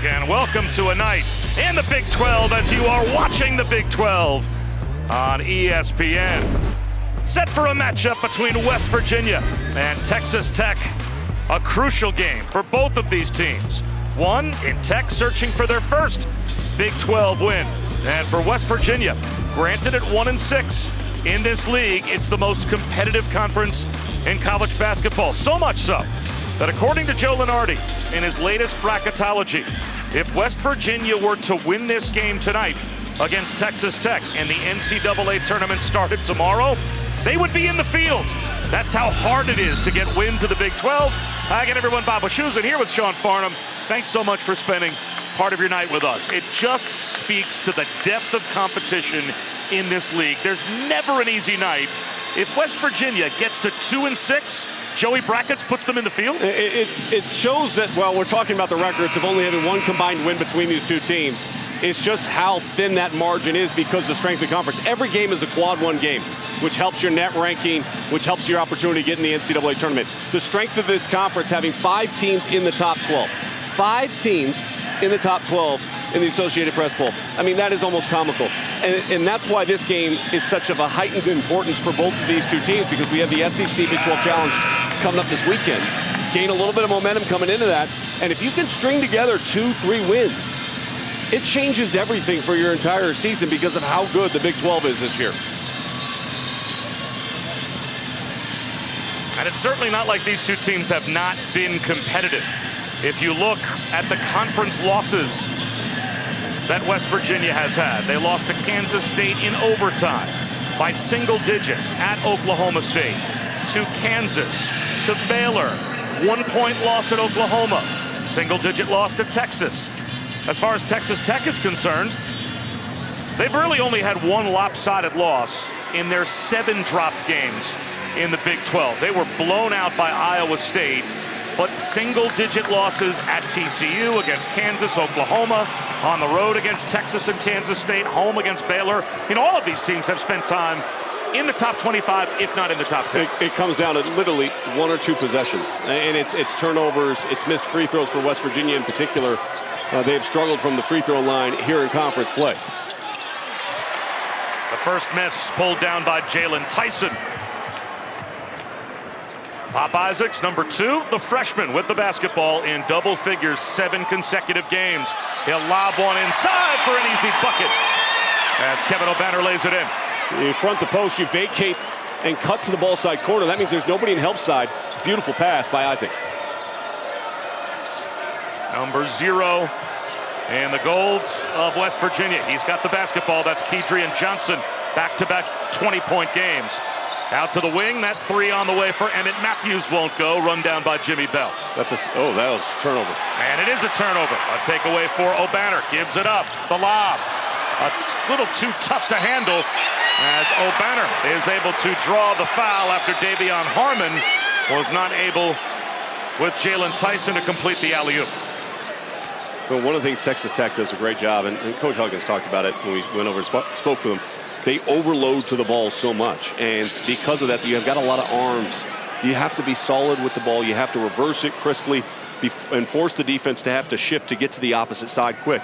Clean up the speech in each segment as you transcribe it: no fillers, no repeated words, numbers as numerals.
and welcome to a night in the Big 12 as you are watching the Big 12 on ESPN. Set for a matchup between West Virginia and Texas Tech. A crucial game for both of these teams. One in Tech searching for their first Big 12 win. And for West Virginia, granted at 1-6 in this league, it's the most competitive conference in college basketball. So much so that according to Joe Lunardi in his latest bracketology, if West Virginia were to win this game tonight against Texas Tech and the NCAA tournament started tomorrow, they would be in the field. That's how hard it is to get wins in the Big 12. Hi again, everyone. Bob Wischusen here with Sean Farnham. Thanks so much for spending part of your night with us. It just speaks to the depth of competition in this league. There's never an easy night. If West Virginia gets to 2-6, Joey Brackets puts them in the field? It shows that, well, we're talking about the records of only having one combined win between these two teams. It's just how thin that margin is because of the strength of the conference. Every game is a quad one game, which helps your net ranking, which helps your opportunity to get in the NCAA tournament. The strength of this conference, having 5 teams in the top 12. 5 teams in the top 12 in the Associated Press poll. I mean, that is almost comical. And that's why this game is such of a heightened importance for both of these two teams, because we have the SEC Big 12 Challenge coming up this weekend. Gain a little bit of momentum coming into that. And if you can string together 2-3 wins, it changes everything for your entire season because of how good the Big 12 is this year. And it's certainly not like these two teams have not been competitive. If you look at the conference losses that West Virginia has had, they lost to Kansas State in overtime by single digits at Oklahoma State, to Kansas, to Baylor, 1-point loss at Oklahoma, single-digit loss to Texas. As far as Texas Tech is concerned, they've really only had one lopsided loss in their 7 dropped games in the Big 12. They were blown out by Iowa State, but single-digit losses at TCU, against Kansas, Oklahoma, on the road against Texas and Kansas State, home against Baylor. And all of these teams have spent time in the top 25, if not in the top 10. It comes down to literally 1 or 2 possessions. And it's turnovers, it's missed free throws for West Virginia in particular. They have struggled from the free throw line here in conference play. The first miss pulled down by Jalen Tyson. Pop Isaacs, number 2, the freshman with the basketball in double figures, 7 consecutive games. He'll lob one inside for an easy bucket as Kevin O'Banner lays it in. You front the post, you vacate and cut to the ball side corner. That means there's nobody in help side. Beautiful pass by Isaacs. Number 0 in the gold of West Virginia. He's got the basketball. That's Kedrian Johnson. Back-to-back 20-point games. Out to the wing. That 3 on the way for Emmett Matthews won't go. Run down by Jimmy Bell. That was a turnover. And it is a turnover. A takeaway for O'Banner. Gives it up. The lob. A little too tough to handle as O'Banner is able to draw the foul after Davion Harmon was not able with Jalen Tyson to complete the alley-oop. Well, one of the things Texas Tech does a great job, and Coach Huggins talked about it when we went over and spoke to them, they overload to the ball so much. And because of that, you have got a lot of arms. You have to be solid with the ball. You have to reverse it crisply and force the defense to have to shift to get to the opposite side quick.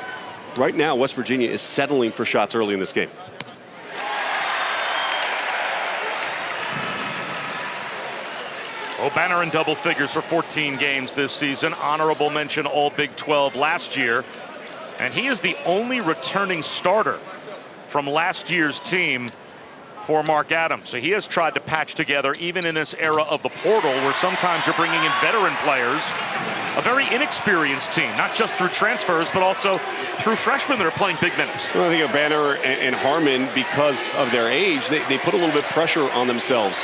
Right now, West Virginia is settling for shots early in this game. O'Banner in double figures for 14 games this season. Honorable mention All Big 12 last year. And he is the only returning starter from last year's team for Mark Adams. So he has tried to patch together, even in this era of the portal, where sometimes you're bringing in veteran players, a very inexperienced team, not just through transfers, but also through freshmen that are playing big minutes. Well, I think O'Banner and Harmon, because of their age, they put a little bit of pressure on themselves.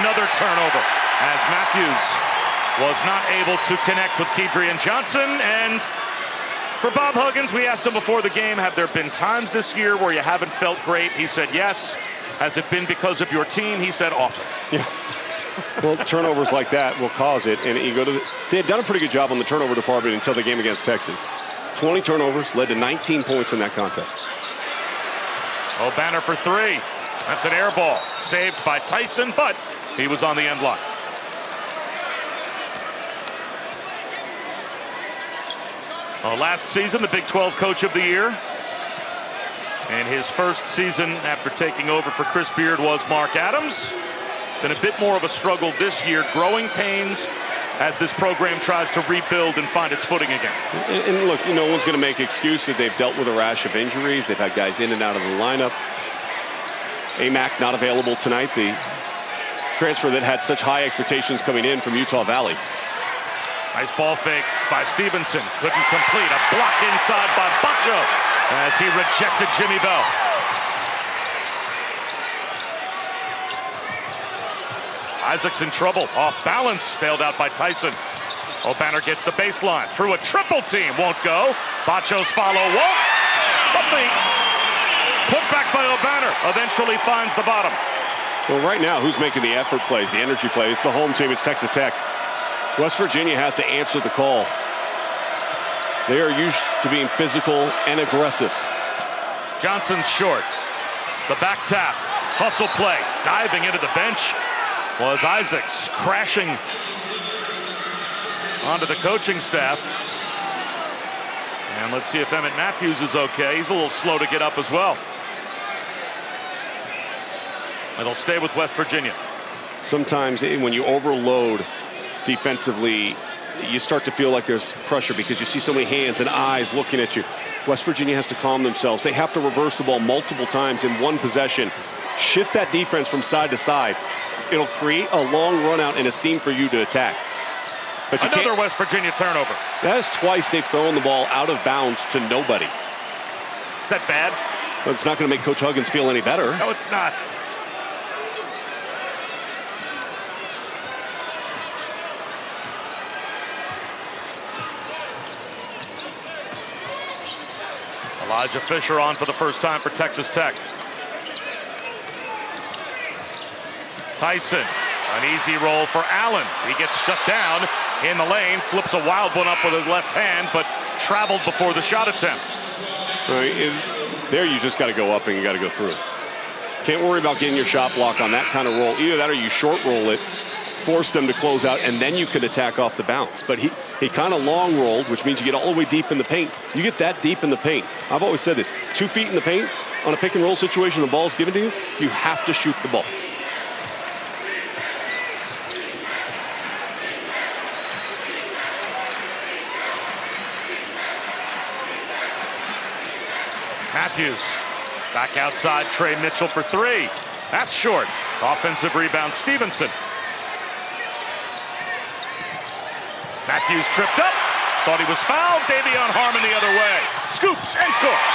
Another turnover as Matthews was not able to connect with Kedrian Johnson. And for Bob Huggins, we asked him before the game, have there been times this year where you haven't felt great? He said yes. Has it been because of your team? He said often. Yeah. Well, turnovers like that will cause it. And you go to they had done a pretty good job on the turnover department until the game against Texas. 20 turnovers led to 19 points in that contest. O'Banner for 3. That's an air ball. Saved by Tyson, but he was on the end line. Last season, the Big 12 Coach of the Year. And his first season after taking over for Chris Beard was Mark Adams. Been a bit more of a struggle this year. Growing pains as this program tries to rebuild and find its footing again. And look, no one's going to make excuses. They've dealt with a rash of injuries. They've had guys in and out of the lineup. Amac not available tonight. The transfer that had such high expectations coming in from Utah Valley. Nice ball fake by Stevenson. Couldn't complete. A block inside by Bacho as he rejected Jimmy Bell. Isaac's in trouble. Off balance. Bailed out by Tyson. O'Banner gets the baseline. Through a triple team. Won't go. Bacho's follow won't. But the put back by O'Banner eventually finds the bottom. Well, right now, who's making the effort plays, the energy play? It's the home team. It's Texas Tech. West Virginia has to answer the call. They are used to being physical and aggressive. Johnson's short. The back tap. Hustle play. Diving into the bench was Isaacs, crashing onto the coaching staff. And let's see if Emmett Matthews is okay. He's a little slow to get up as well. It'll stay with West Virginia. Sometimes when you overload defensively, you start to feel like there's pressure because you see so many hands and eyes looking at you. West Virginia has to calm themselves. They have to reverse the ball multiple times in one possession. Shift that defense from side to side. It'll create a long run out and a seam for you to attack. But another West Virginia turnover. That is twice they've thrown the ball out of bounds to nobody. Is that bad? But it's not going to make Coach Huggins feel any better. No, it's not. Elijah Fisher on for the first time for Texas Tech. Tyson, an easy roll for Allen. He gets shut down in the lane, flips a wild one up with his left hand, but traveled before the shot attempt. There you just got to go up and you got to go through. Can't worry about getting your shot block on that kind of roll. Either that or you short roll it, force them to close out, and then you can attack off the bounce. But he kind of long rolled, which means you get all the way deep in the paint. You get that deep in the paint. I've always said this, 2 feet in the paint on a pick and roll situation, the ball's given to you, you have to shoot the ball. Matthews back outside. Trey Mitchell for 3. That's short. Offensive rebound, Stevenson. Matthews tripped up. Thought he was fouled. Davion Harmon the other way. Scoops and scores.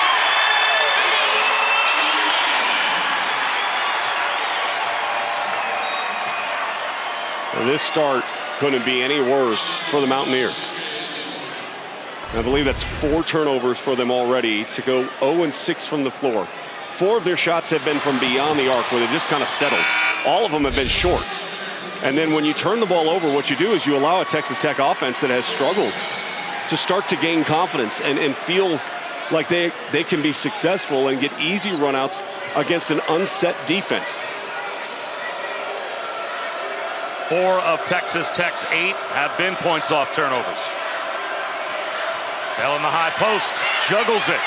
Well, this start couldn't be any worse for the Mountaineers. I believe that's 4 turnovers for them already to go 0-6 from the floor. 4 of their shots have been from beyond the arc where they just kind of settled. All of them have been short. And then when you turn the ball over, what you do is you allow a Texas Tech offense that has struggled to start to gain confidence and feel like they can be successful and get easy runouts against an unset defense. 4 of Texas Tech's 8 have been points off turnovers. Bell in the high post, juggles it.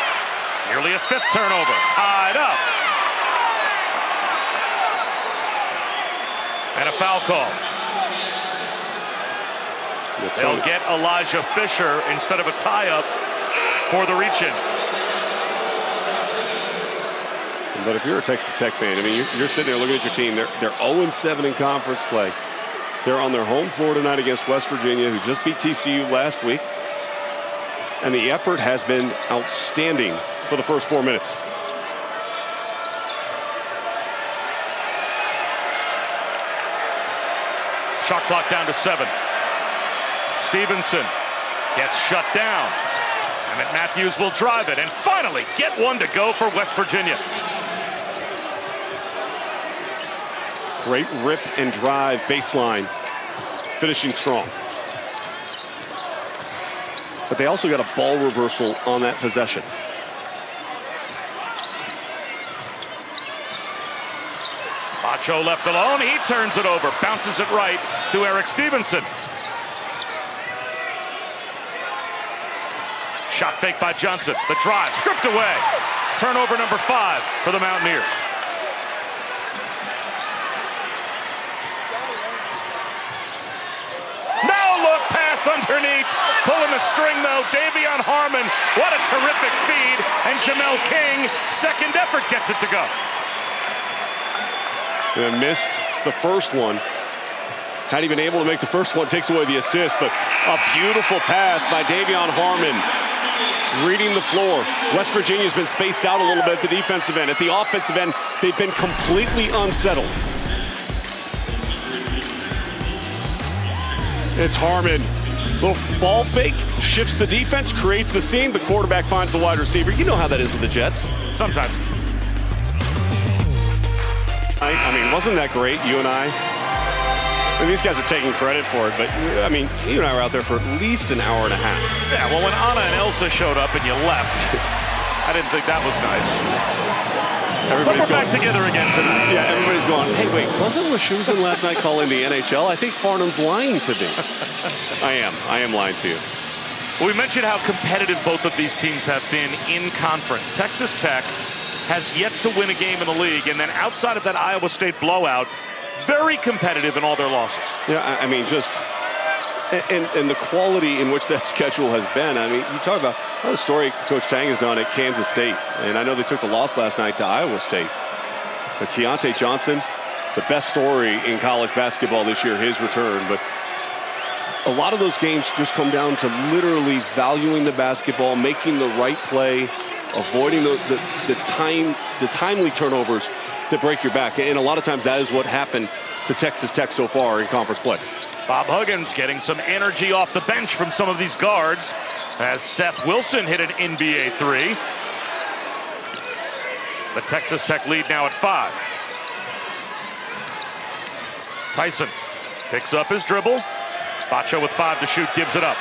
Nearly a 5th turnover, tied up. And a foul call. They'll get Elijah Fisher instead of a tie-up for the reach-in. But if you're a Texas Tech fan, I mean, you're sitting there looking at your team. They're 0-7 in conference play. They're on their home floor tonight against West Virginia, who just beat TCU last week. And the effort has been outstanding for the first 4 minutes. Shot clock down to 7. Stevenson gets shut down. Emmett Matthews will drive it and finally get one to go for West Virginia. Great rip and drive baseline, finishing strong. But they also got a ball reversal on that possession. Bacho left alone. He turns it over. Bounces it right to Eric Stevenson. Shot fake by Johnson. The drive stripped away. Turnover number 5 for the Mountaineers. No look pass underneath. Pulling the string though. Davion Harmon. What a terrific feed. And Jamel King, second effort, gets it to go. And missed the first one. Hadn't even able to make the first one, takes away the assist, but a beautiful pass by Davion Harmon. Reading the floor. West Virginia's been spaced out a little bit at the defensive end. At the offensive end, they've been completely unsettled. It's Harmon. Little ball fake, shifts the defense, creates the seam. The quarterback finds the wide receiver. You know how that is with the Jets. Sometimes. I mean, wasn't that great, you and I? I mean, these guys are taking credit for it, but, I mean, you and I were out there for at least an hour and a half. Yeah, well, when Anna and Elsa showed up and you left, I didn't think that was nice. Everybody's back together again tonight. Yeah, everybody's going, hey, wait, wasn't Wischusen last night calling the NHL? I think Farnham's lying to me. I am lying to you. Well, we mentioned how competitive both of these teams have been in conference. Texas Tech has yet to win a game in the league, and then outside of that Iowa State blowout, very competitive in all their losses. Yeah, I mean, just and the quality in which that schedule has been. I mean, you talk about the story Coach Tang has done at Kansas State, and I know they took the loss last night to Iowa State. But Keontae Johnson, the best story in college basketball this year, his return. But a lot of those games just come down to literally valuing the basketball, making the right play, avoiding the timely turnovers that break your back. And a lot of times that is what happened to Texas Tech so far in conference play. Bob Huggins getting some energy off the bench from some of these guards as Seth Wilson hit an NBA 3. The Texas Tech lead now at 5. Tyson picks up his dribble. Bacho with 5 to shoot, gives it up.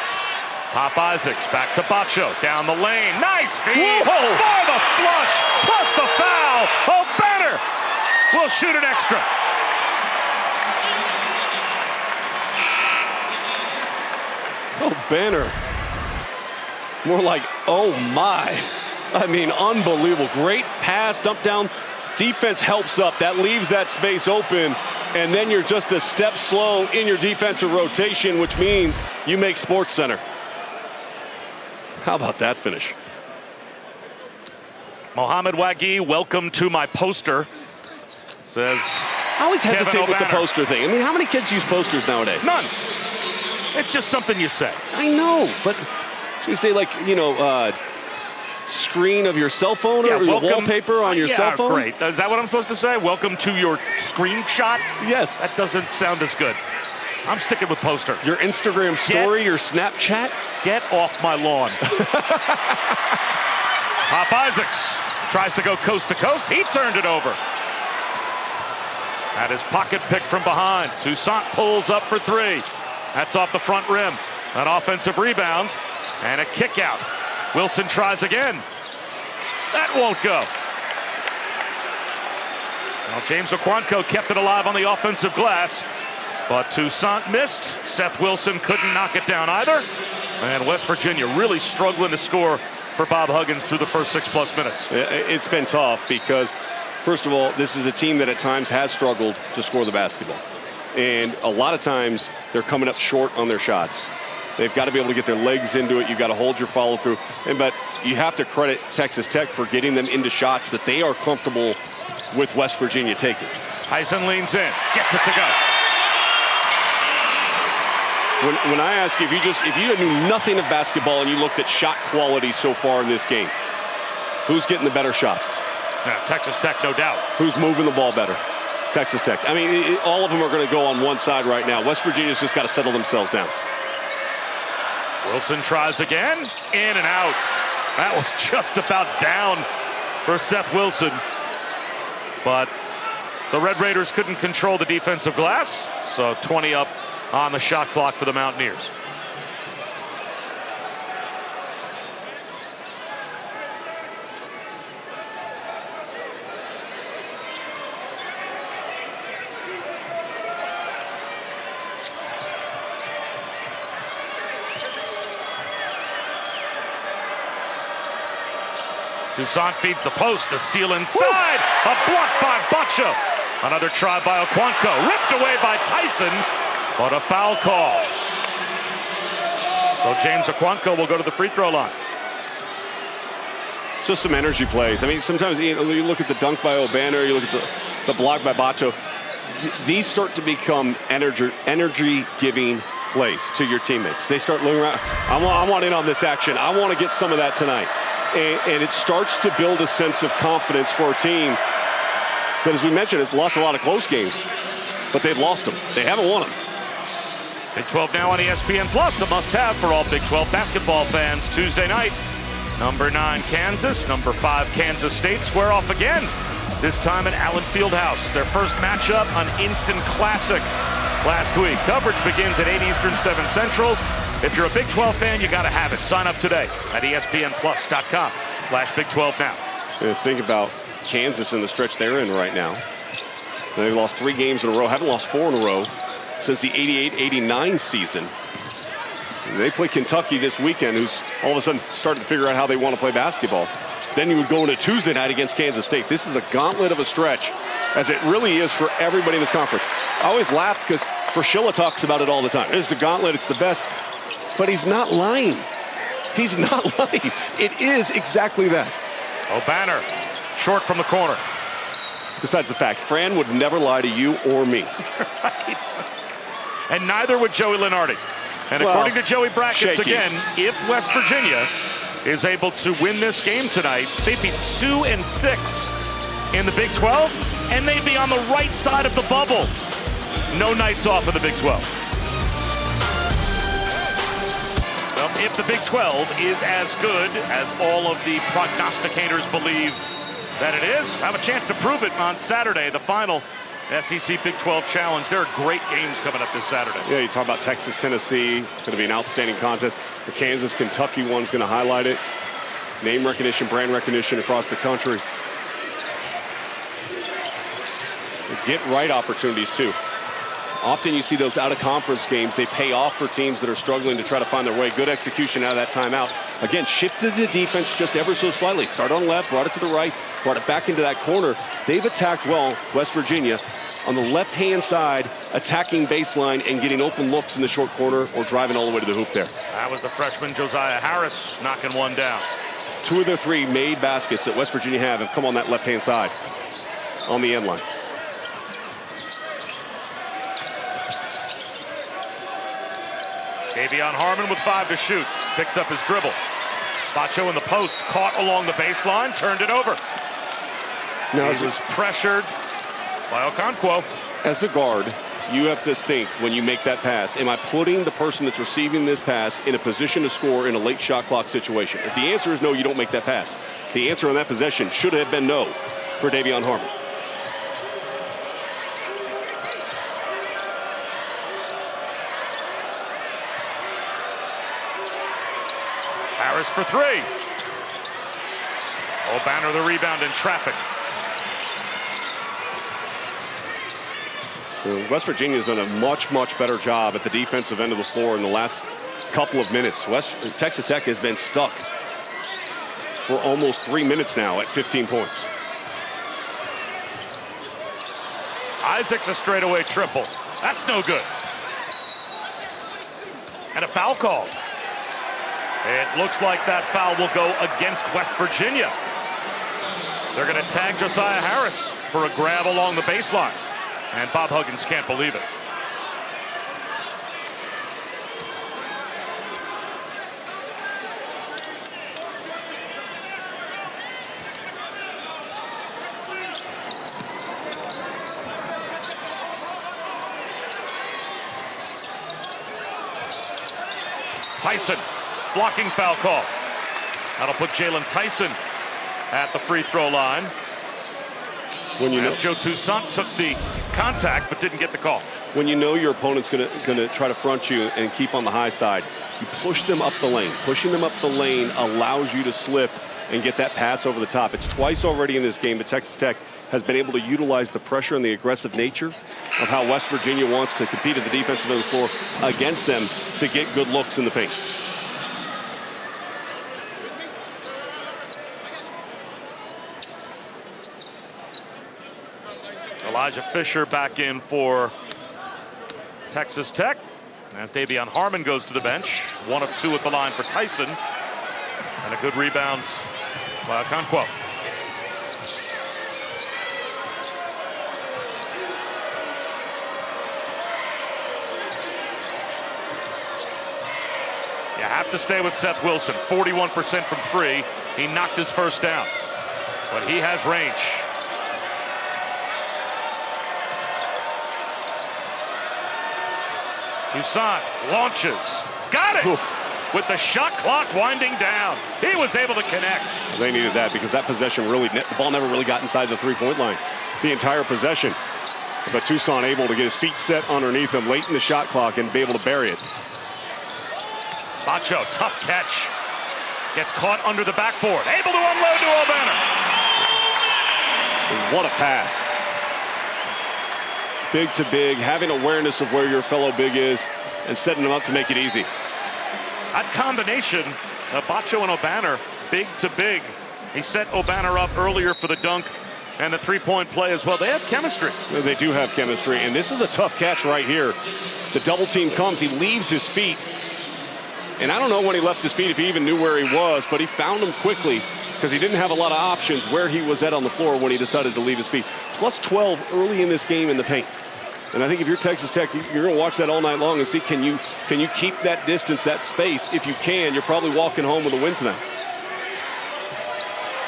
Pop Isaacs back to Bacho, down the lane. Nice feed for the flush, plus the foul. Oh, Banner will shoot an extra. Oh, Banner. More like, oh my. I mean, unbelievable. Great pass, dump down. Defense helps up. That leaves that space open. And then you're just a step slow in your defensive rotation, which means you make Sports Center. How about that finish? Mohamed Wagee, welcome to my poster, says I always hesitate with the poster thing. I mean, how many kids use posters nowadays? None. It's just something you say. I know, but should we say, like, you know, screen of your cell phone or your wallpaper on your cell phone? Great. Is that what I'm supposed to say? Welcome to your screenshot? Yes. That doesn't sound as good. I'm sticking with poster. Your Instagram story, your Snapchat? Get off my lawn. Pop Isaacs tries to go coast to coast. He turned it over. At his pocket pick from behind. Toussaint pulls up for 3. That's off the front rim. An offensive rebound and a kick out. Wilson tries again. That won't go. Well, James Okwanko kept it alive on the offensive glass, but Toussaint missed. Seth Wilson couldn't knock it down either. And West Virginia really struggling to score for Bob Huggins through the first 6+ minutes. It's been tough because, first of all, this is a team that at times has struggled to score the basketball. And a lot of times they're coming up short on their shots. They've got to be able to get their legs into it. You've got to hold your follow through. But you have to credit Texas Tech for getting them into shots that they are comfortable with West Virginia taking. Tyson leans in, gets it to go. When I ask you, if you knew nothing of basketball and you looked at shot quality so far in this game, who's getting the better shots? Yeah, Texas Tech, no doubt. Who's moving the ball better? Texas Tech. I mean, all of them are going to go on one side right now. West Virginia's just got to settle themselves down. Wilson tries again, in and out. That was just about down for Seth Wilson. But the Red Raiders couldn't control the defensive glass, so 20 up on the shot clock for the Mountaineers. Toussaint feeds the post to seal inside. A block by Bacho. Another try by Okonkwo. Ripped away by Tyson, but a foul called. So James Okonkwo will go to the free throw line. Just some energy plays. I mean, sometimes you look at the dunk by O'Banner, you look at the block by Bacho. These start to become energy-giving plays to your teammates. They start looking around. I want in on this action. I want to get some of that tonight. And it starts to build a sense of confidence for a team that, as we mentioned, has lost a lot of close games. But they've lost them. They haven't won them. Big 12 now on ESPN Plus, a must-have for all Big 12 basketball fans. Tuesday night, number 9 Kansas, number 5 Kansas State square off again. This time at Allen Fieldhouse. Their first matchup, an instant classic last week. Coverage begins at 8 Eastern, 7 Central. If you're a Big 12 fan, you got to have it. Sign up today at ESPNplus.com/Big 12 now. Think about Kansas in the stretch they're in right now. They've lost 3 games in a row, haven't lost 4 in a row since the 88-89 season. And they play Kentucky this weekend, who's all of a sudden starting to figure out how they want to play basketball. Then you would go into Tuesday night against Kansas State. This is a gauntlet of a stretch, as it really is for everybody in this conference. I always laugh because Fraschilla talks about it all the time. It's a gauntlet, it's the best. But he's not lying. He's not lying. It is exactly that. O'Banner, short from the corner. Besides the fact, Fran would never lie to you or me. Right. And neither would Joey Lenardi. And according to Joey Brackets, shaky. again, if West Virginia is able to win this game tonight, they'd be 2-6 in the Big 12, and they'd be on the right side of the bubble. No nights off of the Big 12. Well, if the Big 12 is as good as all of the prognosticators believe that it is, have a chance to prove it on Saturday, the final SEC Big 12 Challenge. There are great games coming up this Saturday. Yeah, you talk about Texas, Tennessee. It's going to be an outstanding contest. The Kansas, Kentucky one's going to highlight it. Name recognition, brand recognition across the country. Get right opportunities, too. Often you see those out-of-conference games. They pay off for teams that are struggling to try to find their way. Good execution out of that timeout. Again, shifted the defense just ever so slightly. Started on the left, brought it to the right, brought it back into that corner. They've attacked well, West Virginia, on the left-hand side, attacking baseline and getting open looks in the short corner or driving all the way to the hoop there. That was the freshman Josiah Harris knocking one down. 2 of their 3 made baskets that West Virginia have come on that left-hand side on the end line. Davion Harmon with 5 to shoot. Picks up his dribble. Bacho in the post, caught along the baseline, turned it over. Now he was pressured by Okonkwo. As a guard, you have to think when you make that pass, am I putting the person that's receiving this pass in a position to score in a late shot clock situation? If the answer is no, you don't make that pass. The answer on that possession should have been no for Davion Harmon. Harris for 3. O'Banner the rebound in traffic. West Virginia's done a much, much better job at the defensive end of the floor in the last couple of minutes. Texas Tech has been stuck for almost 3 minutes now at 15 points. Isaac's a straightaway triple. That's no good. And a foul call. It looks like that foul will go against West Virginia. They're going to tag Josiah Harris for a grab along the baseline. And Bob Huggins can't believe it. Tyson, blocking foul call. That'll put Jalen Tyson at the free throw line. When you know, Joe Toussaint took the contact but didn't get the call. When you know your opponent's gonna try to front you and keep on the high side, you push them up the lane. Pushing them up the lane allows you to slip and get that pass over the top. It's twice already in this game that Texas Tech has been able to utilize the pressure and the aggressive nature of how West Virginia wants to compete at the defensive end of the floor against them to get good looks in the paint. Elijah Fisher back in for Texas Tech as Davion Harmon goes to the bench. 1 of 2 at the line for Tyson. And a good rebound by Okonkwo. You have to stay with Seth Wilson. 41% from 3. He knocked his first down, but he has range. Toussaint launches. Got it! Oof. With the shot clock winding down. He was able to connect. They needed that because that possession really, the ball never really got inside the three-point line. The entire possession. But Toussaint able to get his feet set underneath him late in the shot clock and be able to bury it. Bacho, tough catch. Gets caught under the backboard. Able to unload to O'Banner. What a pass. Big to big, having awareness of where your fellow big is and setting them up to make it easy. That combination of Bacho and O'Banner, big to big. He set O'Banner up earlier for the dunk and the three-point play as well. They have chemistry. They do have chemistry, and this is a tough catch right here. The double team comes, he leaves his feet. And I don't know when he left his feet, if he even knew where he was, but he found him quickly because he didn't have a lot of options where he was at on the floor when he decided to leave his feet. Plus 12 early in this game in the paint. And I think if you're Texas Tech, you're going to watch that all night long and see, can you keep that distance, that space? If you can, you're probably walking home with a win tonight.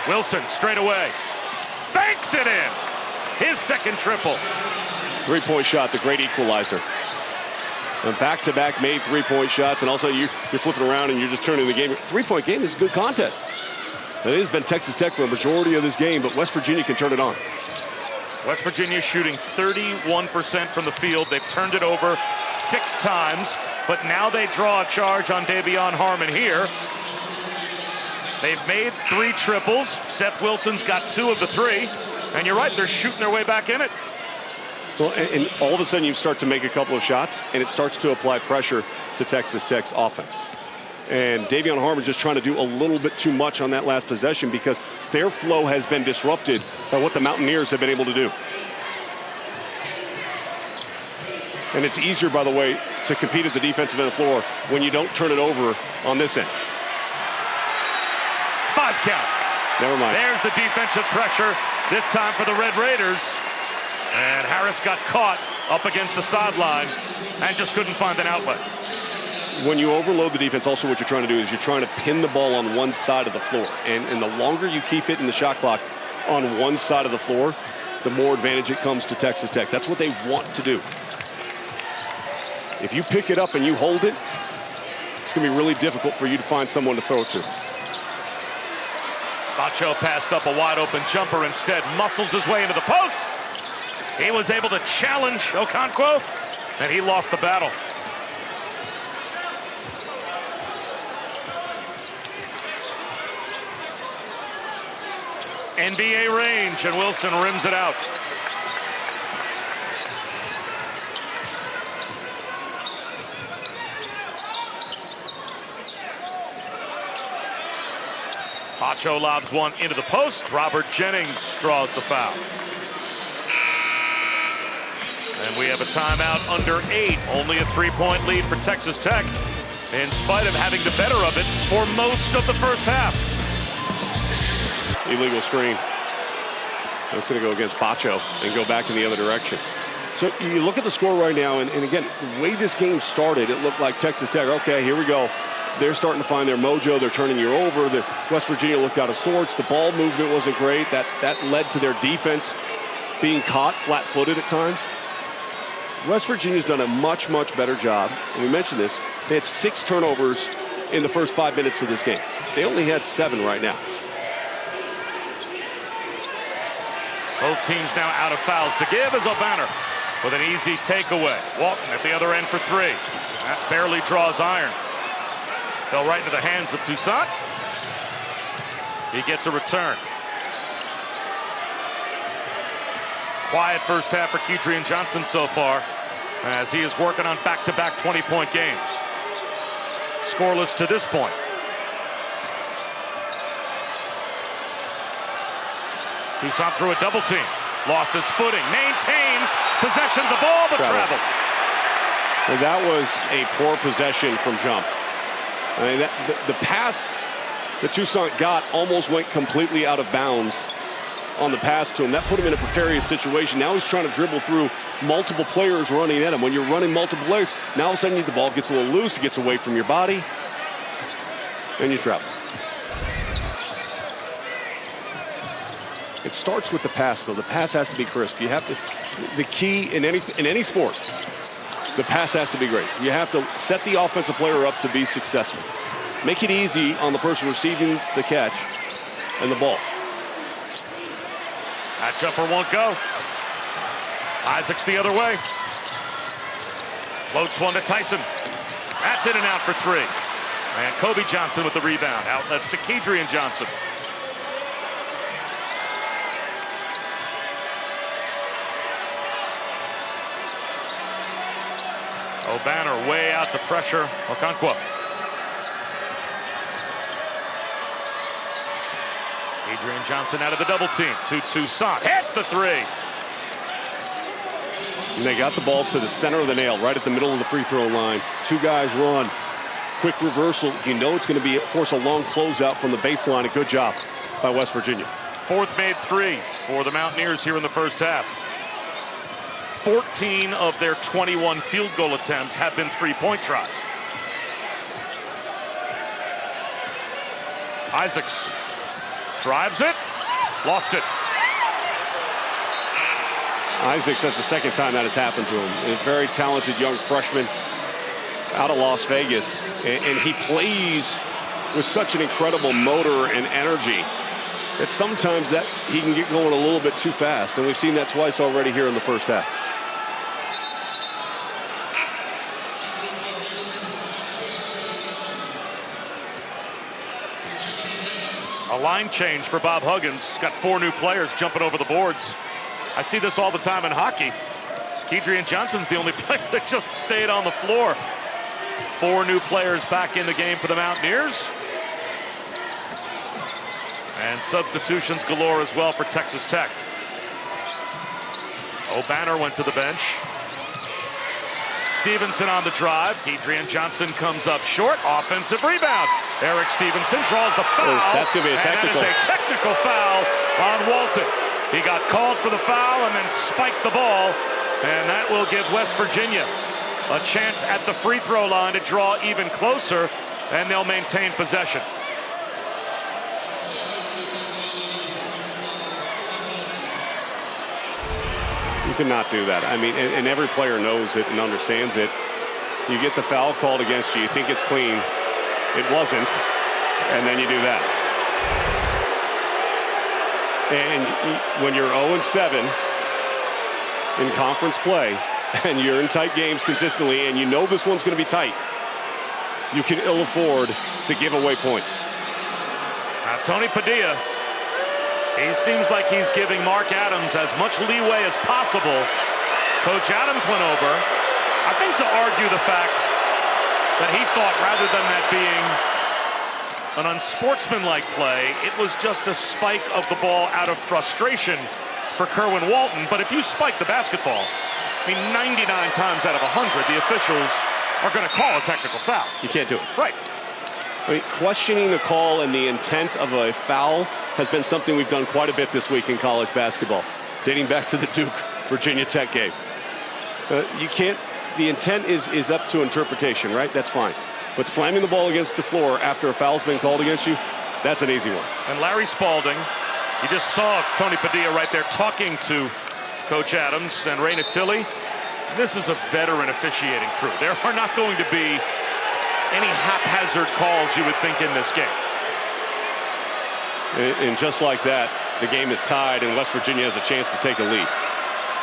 Wilson straight away. Banks it in. His second triple. Three-point shot, the great equalizer. And back-to-back made three-point shots, and also you're flipping around and you're just turning the game. Three-point game is a good contest. It has been Texas Tech for a majority of this game, but West Virginia can turn it on. West Virginia shooting 31% from the field. They've turned it over 6 times, but now they draw a charge on Davion Harmon here. They've made 3 triples. Seth Wilson's got 2 of the 3. And you're right, they're shooting their way back in it. Well, and all of a sudden you start to make a couple of shots, and it starts to apply pressure to Texas Tech's offense. And Davion Harmon just trying to do a little bit too much on that last possession because their flow has been disrupted by what the Mountaineers have been able to do. And it's easier, by the way, to compete at the defensive end of the floor when you don't turn it over on this end. 5 count. Never mind. There's the defensive pressure, this time for the Red Raiders. And Harris got caught up against the sideline and just couldn't find an outlet. When you overload the defense, also what you're trying to do is you're trying to pin the ball on one side of the floor. And the longer you keep it in the shot clock on one side of the floor, the more advantage it comes to Texas Tech. That's what they want to do. If you pick it up and you hold it, it's going to be really difficult for you to find someone to throw it to. Bacho passed up a wide open jumper, instead muscles his way into the post. He was able to challenge Okonkwo, and he lost the battle. NBA range, and Wilson rims it out. Bacho lobs one into the post. Robert Jennings draws the foul. And we have a timeout under 8. Only a 3-point lead for Texas Tech, in spite of having the better of it for most of the first half. Illegal screen. That's going to go against Bacho and go back in the other direction. So you look at the score right now, and again, the way this game started, it looked like Texas Tech, okay, here we go. They're starting to find their mojo. They're turning you over. The West Virginia looked out of sorts. The ball movement wasn't great. That led to their defense being caught flat-footed at times. West Virginia's done a much, much better job. And we mentioned this. They had 6 turnovers in the first 5 minutes of this game. They only had 7 right now. Both teams now out of fouls to give as O'Banner with an easy takeaway. Walton at the other end for 3. That barely draws iron. Fell right into the hands of Toussaint. He gets a return. Quiet first half for Kedrian Johnson so far, as he is working on back-to-back 20-point games. Scoreless to this point. Toussaint through a double team. Lost his footing. Maintains possession of the ball, but traveled. And that was a poor possession from jump. I mean, the pass that Toussaint got almost went completely out of bounds on the pass to him. That put him in a precarious situation. Now he's trying to dribble through multiple players running at him. When you're running multiple players, now all of a sudden the ball gets a little loose, it gets away from your body, and you travel. It starts with the pass, though. The pass has to be crisp. You have to. The key in any sport, the pass has to be great. You have to set the offensive player up to be successful. Make it easy on the person receiving the catch and the ball. That jumper won't go. Isaacs the other way. Floats one to Tyson. That's in and out for three. And Kobe Johnson with the rebound. Outlets to Kedrian Johnson. O'Banner way out to pressure Okonkwo. Adrian Johnson out of the double team. To Toussaint. Hits the three. And they got the ball to the center of the nail, right at the middle of the free throw line. Two guys run. Quick reversal. You know it's going to force a long closeout from the baseline. A good job by West Virginia. Fourth made three for the Mountaineers here in the first half. 14 of their 21 field goal attempts have been three-point tries. Isaacs drives it, lost it. Isaacs, that's the second time that has happened to him. A very talented young freshman out of Las Vegas. And he plays with such an incredible motor and energy that sometimes that he can get going a little bit too fast. And we've seen that twice already here in the first half. A line change for Bob Huggins. Got four new players jumping over the boards. I see this all the time in hockey. Kedrian Johnson's the only player that just stayed on the floor. Four new players back in the game for the Mountaineers. And substitutions galore as well for Texas Tech. O'Banner went to the bench. Stevenson on the drive. Kedrian Johnson comes up short. Offensive rebound. Eric Stevenson draws the foul. Oh, that's going to be a technical. And that is a technical foul on Walton. He got called for the foul and then spiked the ball. And that will give West Virginia a chance at the free throw line to draw even closer. And they'll maintain possession. You cannot do that. I mean, and every player knows it and understands it. You get the foul called against you. You think it's clean. It wasn't. And then you do that. And when you're 0-7 in conference play and you're in tight games consistently and you know this one's going to be tight, you can ill afford to give away points. Now, Tony Padilla, he seems like he's giving Mark Adams as much leeway as possible. Coach Adams went over, I think, to argue the fact that he thought rather than that being an unsportsmanlike play, it was just a spike of the ball out of frustration for Kerwin Walton. But if you spike the basketball, I mean, 99 times out of 100, the officials are going to call a technical foul. You can't do it. Right. I mean, questioning the call and the intent of a foul has been something we've done quite a bit this week in college basketball, dating back to the Duke-Virginia Tech game. You can't, the intent is up to interpretation, right? That's fine. But slamming the ball against the floor after a foul's been called against you, that's an easy one. And Larry Spalding, you just saw Tony Padilla right there talking to Coach Adams and Ray Natili. This is a veteran officiating crew. There are not going to be any haphazard calls you would think in this game. And just like that, the game is tied and West Virginia has a chance to take a lead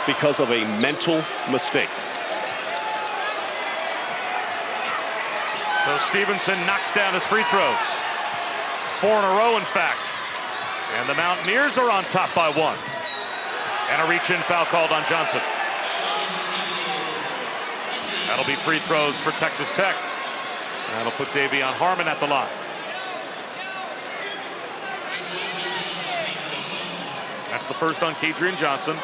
because of a mental mistake. So Stevenson knocks down his free throws. 4 in a row, in fact. And the Mountaineers are on top by 1. And a reach-in foul called on Johnson. That'll be free throws for Texas Tech. That'll put Davion Harmon at the line. That's the first on Kadrian Johnson.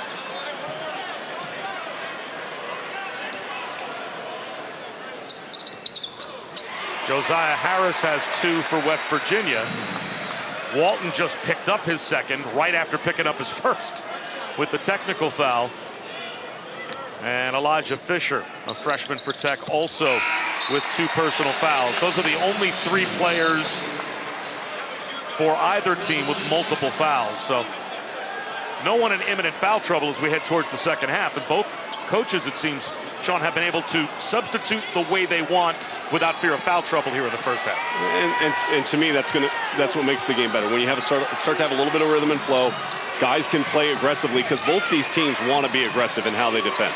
Josiah Harris has 2 for West Virginia. Walton just picked up his second right after picking up his first with the technical foul. And Elijah Fisher, a freshman for Tech, also with 2 personal fouls. Those are the only 3 players for either team with multiple fouls. So no one in imminent foul trouble as we head towards the second half. And both coaches, it seems, Sean, have been able to substitute the way they want without fear of foul trouble here in the first half. And to me, that's what makes the game better. When you have start to have a little bit of rhythm and flow, guys can play aggressively because both these teams want to be aggressive in how they defend.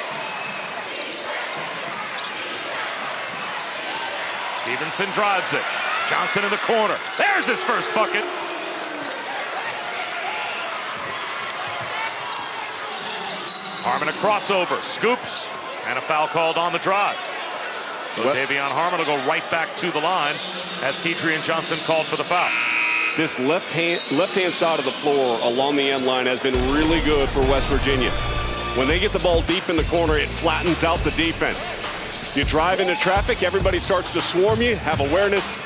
Stevenson drives it. Johnson in the corner. There's his first bucket. Harmon a crossover, scoops, and a foul called on the drive. So Davion Harmon will go right back to the line as Kadrian Johnson called for the foul. This left-hand side of the floor along the end line has been really good for West Virginia. When they get the ball deep in the corner, it flattens out the defense. You drive into traffic, everybody starts to swarm you, have awareness.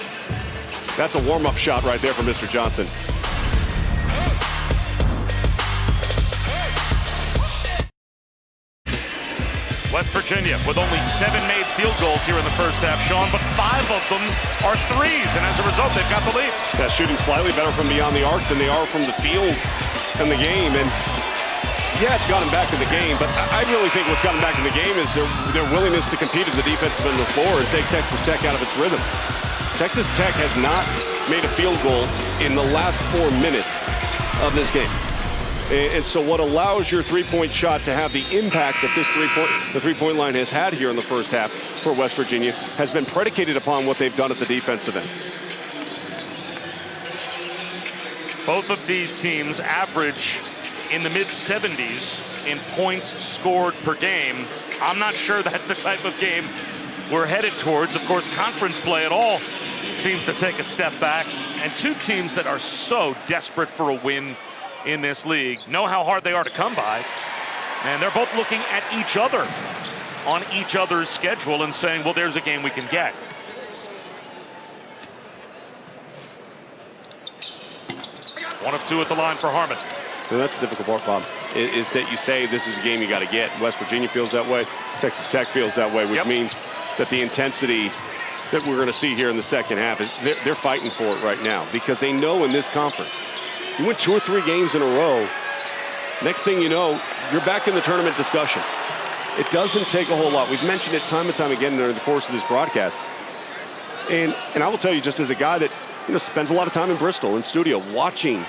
That's a warm-up shot right there for Mr. Johnson. West Virginia with only 7 made field goals here in the first half, Sean, but 5 of them are threes, and as a result, they've got the lead. That's shooting slightly better from beyond the arc than they are from the field in the game. And yeah, it's gotten back in the game, but I really think what's gotten back in the game is their willingness to compete at the defensive end of the floor and take Texas Tech out of its rhythm. Texas Tech has not made a field goal in the last 4 minutes of this game. And so what allows your three-point shot to have the impact that the three-point line has had here in the first half for West Virginia has been predicated upon what they've done at the defensive end. Both of these teams average in the mid-70s in points scored per game. I'm not sure that's the type of game we're headed towards. Of course, conference play at all seems to take a step back. And 2 teams that are so desperate for a win in this league know how hard they are to come by. And they're both looking at each other on each other's schedule and saying, well, there's a game we can get. One of 2 at the line for Harmon. And that's the difficult part, Bob, is that you say this is a game you got to get. West Virginia feels that way. Texas Tech feels that way, which means that the intensity that we're going to see here in the second half is they're fighting for it right now because they know in this conference, you win 2 or 3 games in a row, next thing you know, you're back in the tournament discussion. It doesn't take a whole lot. We've mentioned it time and time again during the course of this broadcast. And I will tell you, just as a guy that spends a lot of time in Bristol in studio watching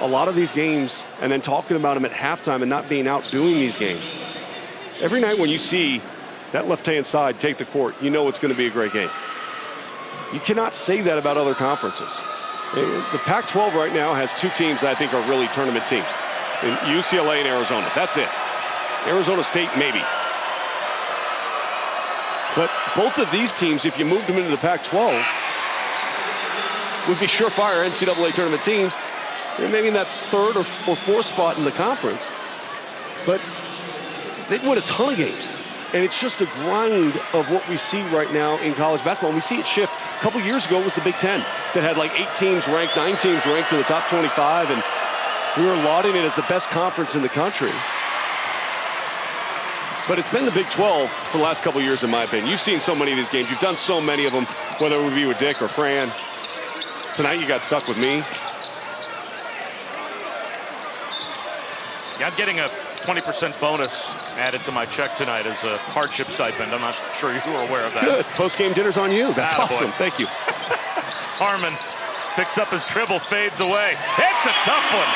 a lot of these games and then talking about them at halftime and not being out doing these games. Every night when you see that left-hand side take the court, you know it's going to be a great game. You cannot say that about other conferences. The Pac-12 right now has 2 teams that I think are really tournament teams. In UCLA and Arizona. That's it. Arizona State, maybe. But both of these teams, if you moved them into the Pac-12, would be surefire NCAA tournament teams. They're maybe in that 3rd or 4th spot in the conference. But they'd win a ton of games. And it's just the grind of what we see right now in college basketball. And we see it shift. A couple years ago it was the Big Ten that had like 8 teams ranked, 9 teams ranked in the top 25. And we were lauding it as the best conference in the country. But it's been the Big 12 for the last couple of years, in my opinion. You've seen so many of these games. You've done so many of them, whether it would be with Dick or Fran. Tonight you got stuck with me. Yeah, I'm getting a 20% bonus added to my check tonight as a hardship stipend. I'm not sure you were aware of that. Good. Post-game dinner's on you. That's awesome. Thank you. Harmon picks up his dribble, fades away. It's a tough one.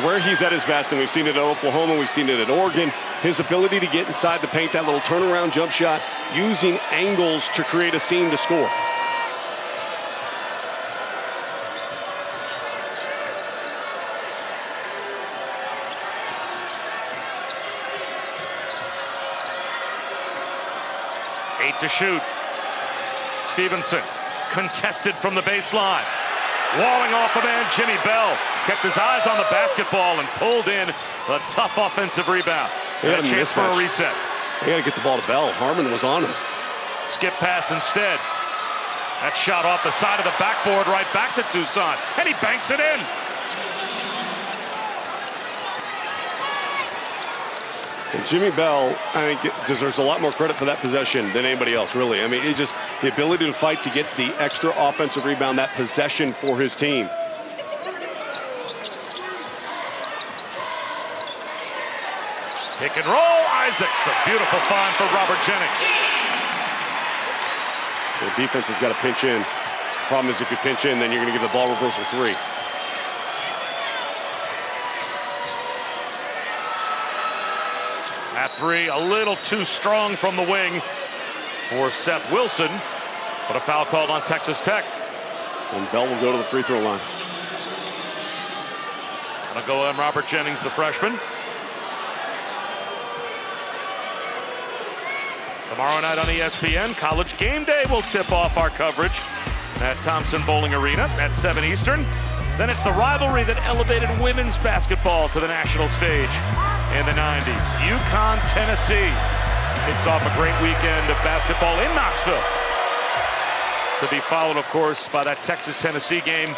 Where he's at his best, and we've seen it at Oklahoma, we've seen it at Oregon, his ability to get inside the paint, that little turnaround jump shot, using angles to create a seam to score. To shoot. Stevenson contested from the baseline. Walling off a man, Jimmy Bell kept his eyes on the basketball and pulled in a tough offensive rebound. A chance for a reset. They got to get the ball to Bell. Harmon was on him. Skip pass instead. That shot off the side of the backboard right back to Toussaint, and he banks it in. And Jimmy Bell, I think, deserves a lot more credit for that possession than anybody else, really. I mean, it just the ability to fight to get the extra offensive rebound, that possession for his team. Pick and roll, Isaacs. A beautiful find for Robert Jennings. The defense has got to pinch in. Problem is, if you pinch in, then you're going to give the ball reversal three. At three, a little too strong from the wing for Seth Wilson, but a foul called on Texas Tech. And Bell will go to the free throw line. Gonna go on Robert Jennings, the freshman. Tomorrow night on ESPN, College Game Day will tip off our coverage at Thompson Bowling Arena at 7 Eastern. Then it's the rivalry that elevated women's basketball to the national stage in the 90s. UConn, Tennessee kicks off a great weekend of basketball in Knoxville. To be followed, of course, by that Texas-Tennessee game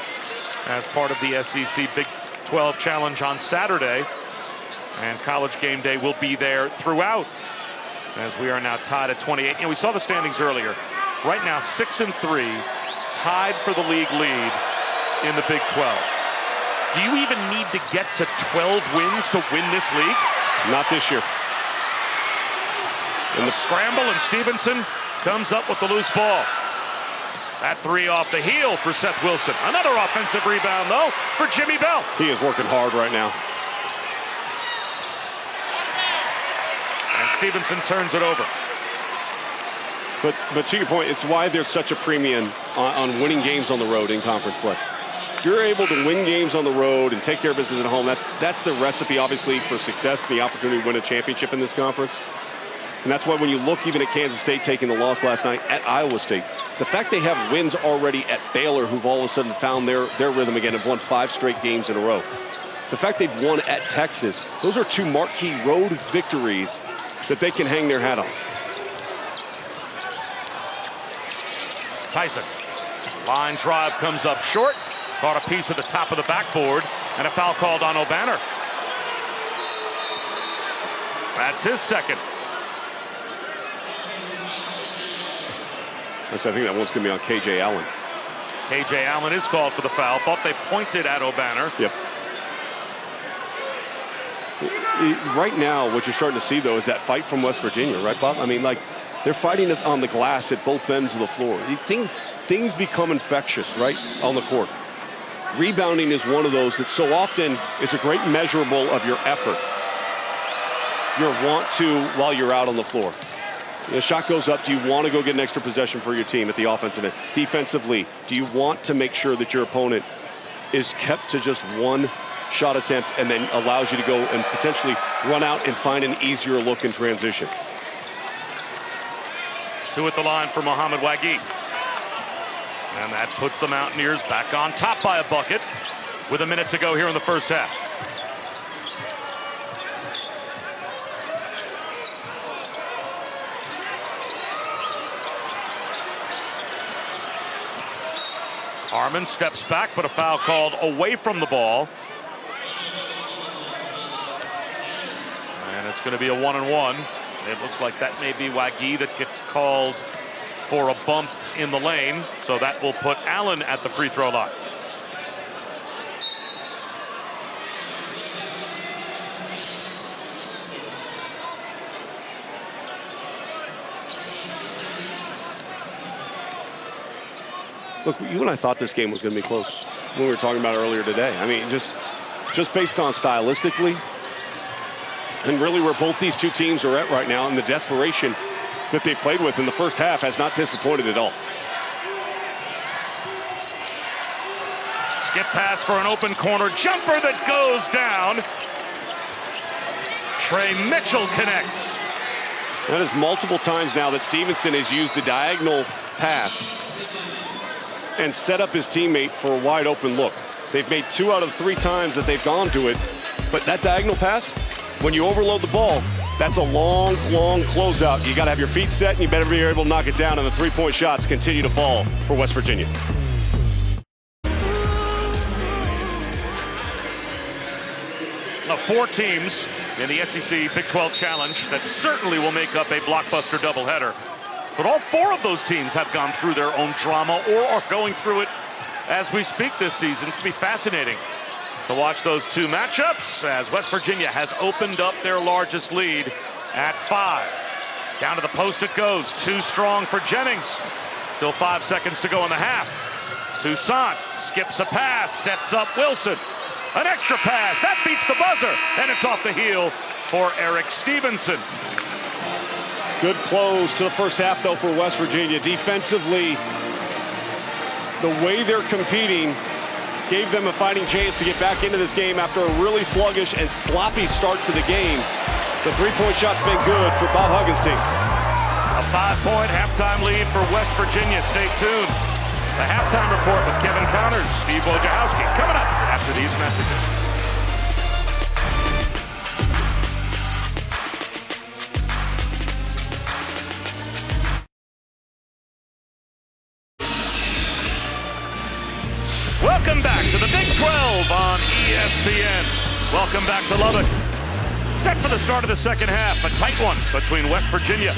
as part of the SEC Big 12 Challenge on Saturday. And College Game Day will be there throughout, as we are now tied at 28. You know, we saw the standings earlier. Right now, 6-3, tied for the league lead in the Big 12. Do you even need to get to 12 wins to win this league? Not this year. In the scramble, and Stevenson comes up with the loose ball. That three off the heel for Seth Wilson. Another offensive rebound, though, for Jimmy Bell. He is working hard right now. And Stevenson turns it over. But to your point, it's why there's such a premium on winning games on the road in conference play. If you're able to win games on the road and take care of business at home, that's the recipe, obviously, for success, the opportunity to win a championship in this conference. And that's why when you look even at Kansas State taking the loss last night at Iowa State, the fact they have wins already at Baylor, who've all of a sudden found their rhythm again and won 5 straight games in a row. The fact they've won at Texas, those are 2 marquee road victories that they can hang their hat on. Tyson, line drive comes up short. Caught a piece at the top of the backboard, and a foul called on O'Banner. That's his second. I think that one's going to be on K.J. Allen. K.J. Allen is called for the foul. Thought they pointed at O'Banner. Yep. Right now, what you're starting to see, though, is that fight from West Virginia, right, Bob? I mean, like, they're fighting on the glass at both ends of the floor. Things become infectious, right, on the court. Rebounding is one of those that so often is a great measurable of your effort, your want to while you're out on the floor. The shot goes up. Do you want to go get an extra possession for your team at the offensive end? Defensively, do you want to make sure that your opponent is kept to just one shot attempt and then allows you to go and potentially run out and find an easier look in transition? 2 at the line for Mohamed Wagee. And that puts the Mountaineers back on top by a bucket with a minute to go here in the first half. Harmon steps back, but a foul called away from the ball. And it's going to be a 1-and-1. It looks like that may be Wagee that gets called for a bump in the lane, so that will put Allen at the free throw line. Look, you and I thought this game was going to be close when we were talking about it earlier today. I mean, just based on stylistically and really where both these two teams are at right now and the desperation that they played with in the first half has not disappointed at all. Skip pass for an open corner jumper that goes down. Trey Mitchell connects. That is multiple times now that Stevenson has used the diagonal pass and set up his teammate for a wide open look. They've made 2 out of 3 times that they've gone to it, but that diagonal pass, when you overload the ball, that's a long, long closeout. You got to have your feet set, and you better be able to knock it down, and the three-point shots continue to fall for West Virginia. Now 4 teams in the SEC Big 12 Challenge that certainly will make up a blockbuster doubleheader. But all 4 of those teams have gone through their own drama or are going through it as we speak this season. It's going to be fascinating to watch those 2 matchups as West Virginia has opened up their largest lead at 5. Down to the post it goes. Too strong for Jennings. Still 5 seconds to go in the half. Toussaint skips a pass, sets up Wilson. An extra pass. That beats the buzzer. And it's off the heel for Eric Stevenson. Good close to the first half, though, for West Virginia. Defensively, the way they're competing gave them a fighting chance to get back into this game after a really sluggish and sloppy start to the game. The three-point shot's been good for Bob Huggins' team. A 5-point halftime lead for West Virginia. Stay tuned. The halftime report with Kevin Connors, Steve Wojciechowski, coming up after these messages. Welcome back to the Big 12 on ESPN. Welcome back to Lubbock. Set for the start of the second half. A tight one between West Virginia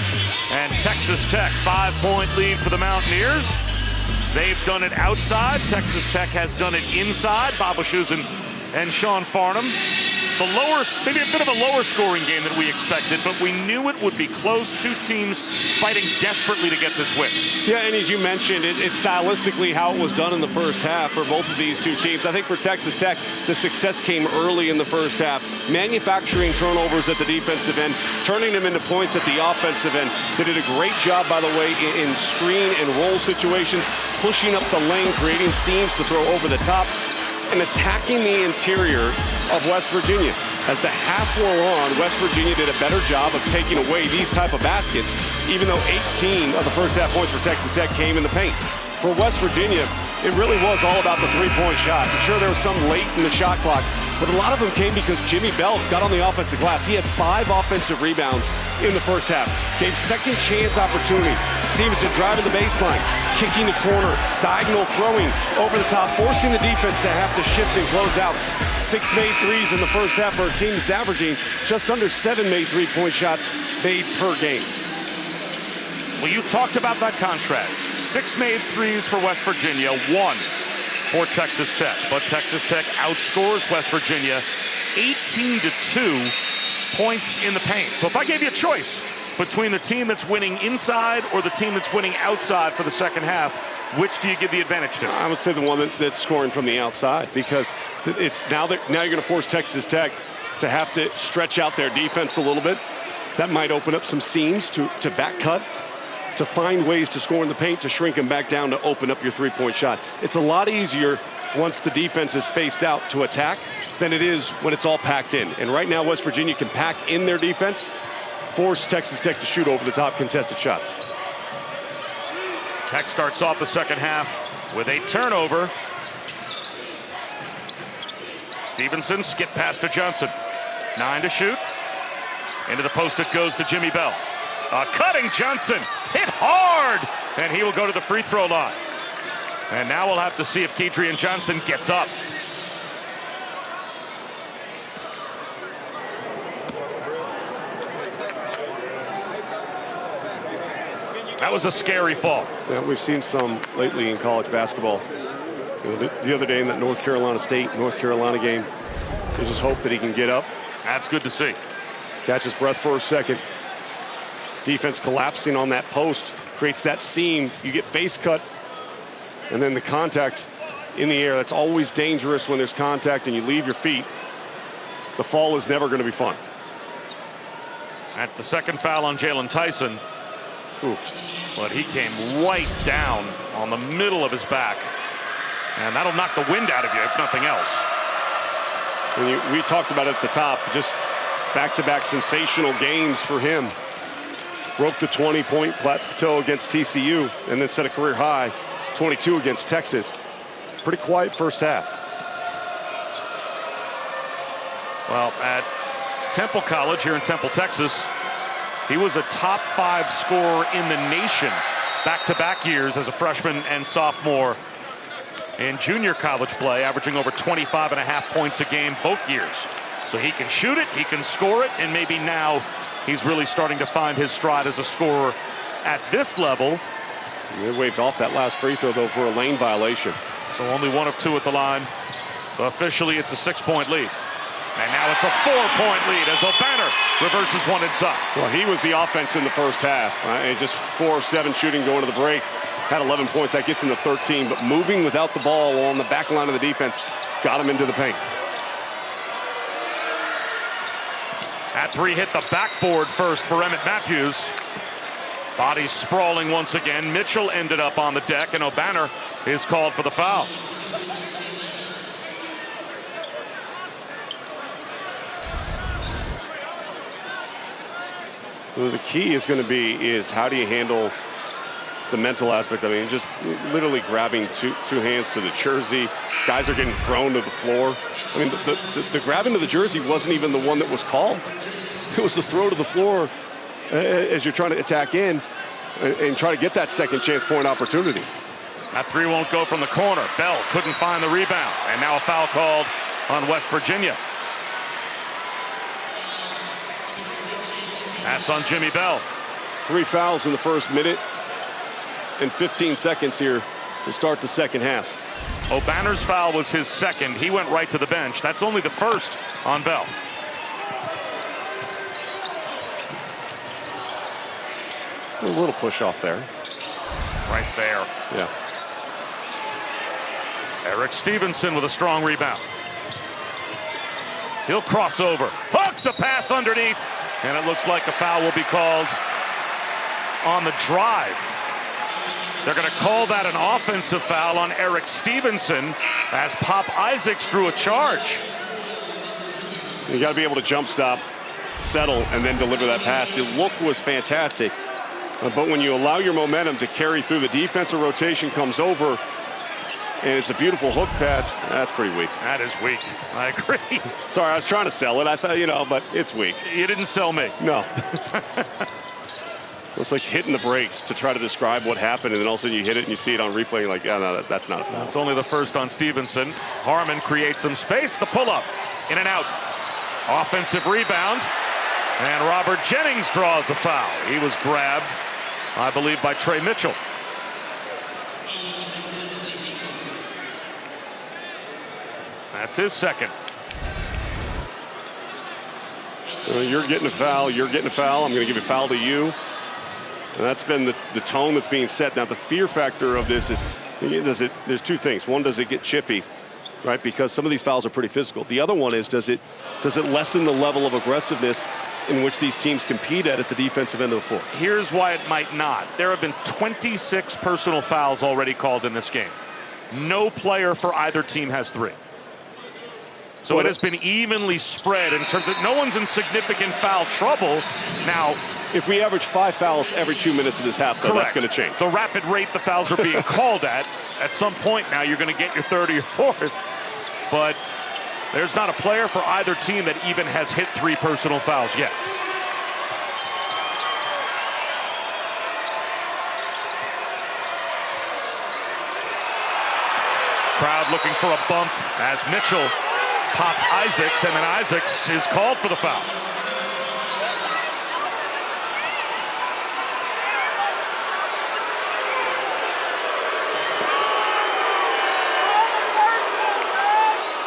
and Texas Tech. 5-point lead for the Mountaineers. They've done it outside. Texas Tech has done it inside. Bob Wischusen and Sean Farnham. Maybe a bit of a lower scoring game than we expected, but we knew it would be close. 2 teams fighting desperately to get this win. Yeah, and as you mentioned, it's stylistically how it was done in the first half for both of these 2 teams. I think for Texas Tech, the success came early in the first half. Manufacturing turnovers at the defensive end, turning them into points at the offensive end. They did a great job, by the way, in screen and roll situations, pushing up the lane, creating seams to throw over the top, and attacking the interior of West Virginia. As the half wore on, West Virginia did a better job of taking away these type of baskets, even though 18 of the first half points for Texas Tech came in the paint. For West Virginia, it really was all about the three-point shot. I'm sure there was some late in the shot clock, but a lot of them came because Jimmy Bell got on the offensive glass. He had 5 offensive rebounds in the first half. Gave second chance opportunities. Stevenson driving the baseline, kicking the corner, diagonal throwing over the top, forcing the defense to have to shift and close out. 6 made threes in the first half for a team that's averaging just under 7 made three-point shots made per game. Well, you talked about that contrast. 6 made threes for West Virginia, 1 for Texas Tech. But Texas Tech outscores West Virginia 18-2 points in the paint. So if I gave you a choice between the team that's winning inside or the team that's winning outside for the second half, which do you give the advantage to? I would say the one that's scoring from the outside, because it's now you're going to force Texas Tech to have to stretch out their defense a little bit. That might open up some seams to back cut, to find ways to score in the paint, to shrink them back down, to open up your three-point shot. It's a lot easier once the defense is spaced out to attack than it is when it's all packed in. And right now, West Virginia can pack in their defense, force Texas Tech to shoot over the top contested shots. Tech starts off the second half with a turnover. Stevenson skip pass to Johnson. 9 to shoot. Into the post it goes to Jimmy Bell. Cutting Johnson, hit hard, and he will go to the free throw line. And now we'll have to see if Kedrian Johnson gets up. That was a scary fall. Yeah, we've seen some lately in college basketball. You know, the other day in that North Carolina game, you just hope that he can get up. That's good to see. Catch his breath for a second. Defense collapsing on that post creates that seam. You get face cut, and then the contact in the air. That's always dangerous when there's contact and you leave your feet. The fall is never going to be fun. That's the second foul on Jalen Tyson. Ooh. But he came right down on the middle of his back. And that'll knock the wind out of you, if nothing else. We talked about it at the top, just back-to-back sensational games for him. Broke the 20-point plateau against TCU and then set a career high 22 against Texas. Pretty quiet first half. Well, at Temple College here in Temple, Texas, he was a top 5 scorer in the nation back-to-back years as a freshman and sophomore in junior college play, averaging over 25.5 points a game both years. So he can shoot it, he can score it, and maybe now he's really starting to find his stride as a scorer at this level. They waved off that last free throw, though, for a lane violation. So only 1 of 2 at the line. Officially, it's a 6-point lead. And now it's a 4-point lead as O'Banner reverses one inside. Well, he was the offense in the first half. Just 4 of 7 shooting going to the break. Had 11 points. That gets him to 13. But moving without the ball on the back line of the defense got him into the paint. That 3 hit the backboard first for Emmett Matthews. Body sprawling once again. Mitchell ended up on the deck, and O'Banner is called for the foul. Well, the key is going to be how do you handle the mental aspect. I mean, just literally grabbing two hands to the jersey. Guys are getting thrown to the floor. I mean, the grabbing to the jersey wasn't even the one that was called. It was the throw to the floor as you're trying to attack in and try to get that second chance point opportunity. That 3 won't go from the corner. Bell couldn't find the rebound. And now a foul called on West Virginia. That's on Jimmy Bell. 3 fouls in the first minute and 15 seconds here to start the second half. O'Banner's foul was his second. He went right to the bench. That's only the first on Bell. A little push off there. Right there. Yeah. Eric Stevenson with a strong rebound. He'll cross over. Hooks a pass underneath. And it looks like a foul will be called on the drive. They're going to call that an offensive foul on Eric Stevenson as Pop Isaacs drew a charge. You got to be able to jump stop, settle, and then deliver that pass. The look was fantastic. But when you allow your momentum to carry through, the defensive rotation comes over, and it's a beautiful hook pass. That's pretty weak. That is weak. I agree. Sorry, I was trying to sell it. I thought, but it's weak. You didn't sell me. No. It's like hitting the brakes to try to describe what happened, and then all of a sudden you hit it and you see it on replay. You're like, yeah, no, that's not a foul. It's only the first on Stevenson. Harmon creates some space. The pull-up. In and out. Offensive rebound. And Robert Jennings draws a foul. He was grabbed, I believe, by Trey Mitchell. That's his second. You're getting a foul. You're getting a foul. I'm going to give a foul to you. And that's been the tone that's being set. Now, the fear factor of this is, there's 2 things. One, does it get chippy, right? Because some of these fouls are pretty physical. The other one is, does it lessen the level of aggressiveness in which these teams compete at the defensive end of the floor? Here's why it might not. There have been 26 personal fouls already called in this game. No player for either team has 3. So it has been evenly spread in terms of no one's in significant foul trouble. Now, if we average 5 fouls every 2 minutes of this half, though, that's going to change. The rapid rate the fouls are being called at some point now, you're going to get your 3rd or your 4th. But there's not a player for either team that even has hit 3 personal fouls yet. Crowd looking for a bump as Mitchell popped Isaacs, and then Isaacs is called for the foul.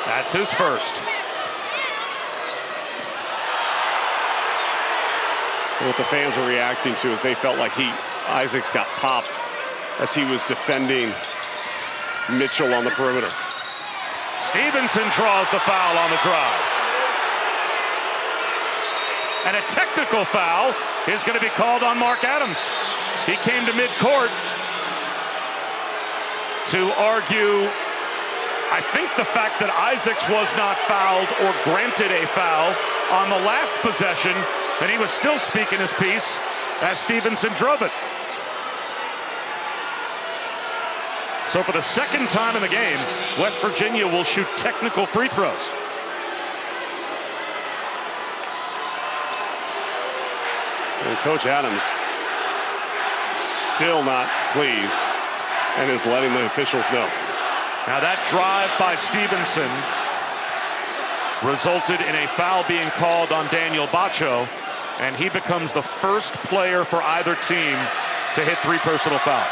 That's his first. What the fans were reacting to is they felt like Isaacs got popped as he was defending Mitchell on the perimeter. Stevenson draws the foul on the drive. And a technical foul is going to be called on Mark Adams. He came to midcourt to argue, I think, the fact that Isaacs was not fouled or granted a foul on the last possession, and he was still speaking his piece as Stevenson drove it. So for the second time in the game, West Virginia will shoot technical free throws. And Coach Adams still not pleased and is letting the officials know. Now that drive by Stevenson resulted in a foul being called on Daniel Bacho, and he becomes the first player for either team to hit 3 personal fouls.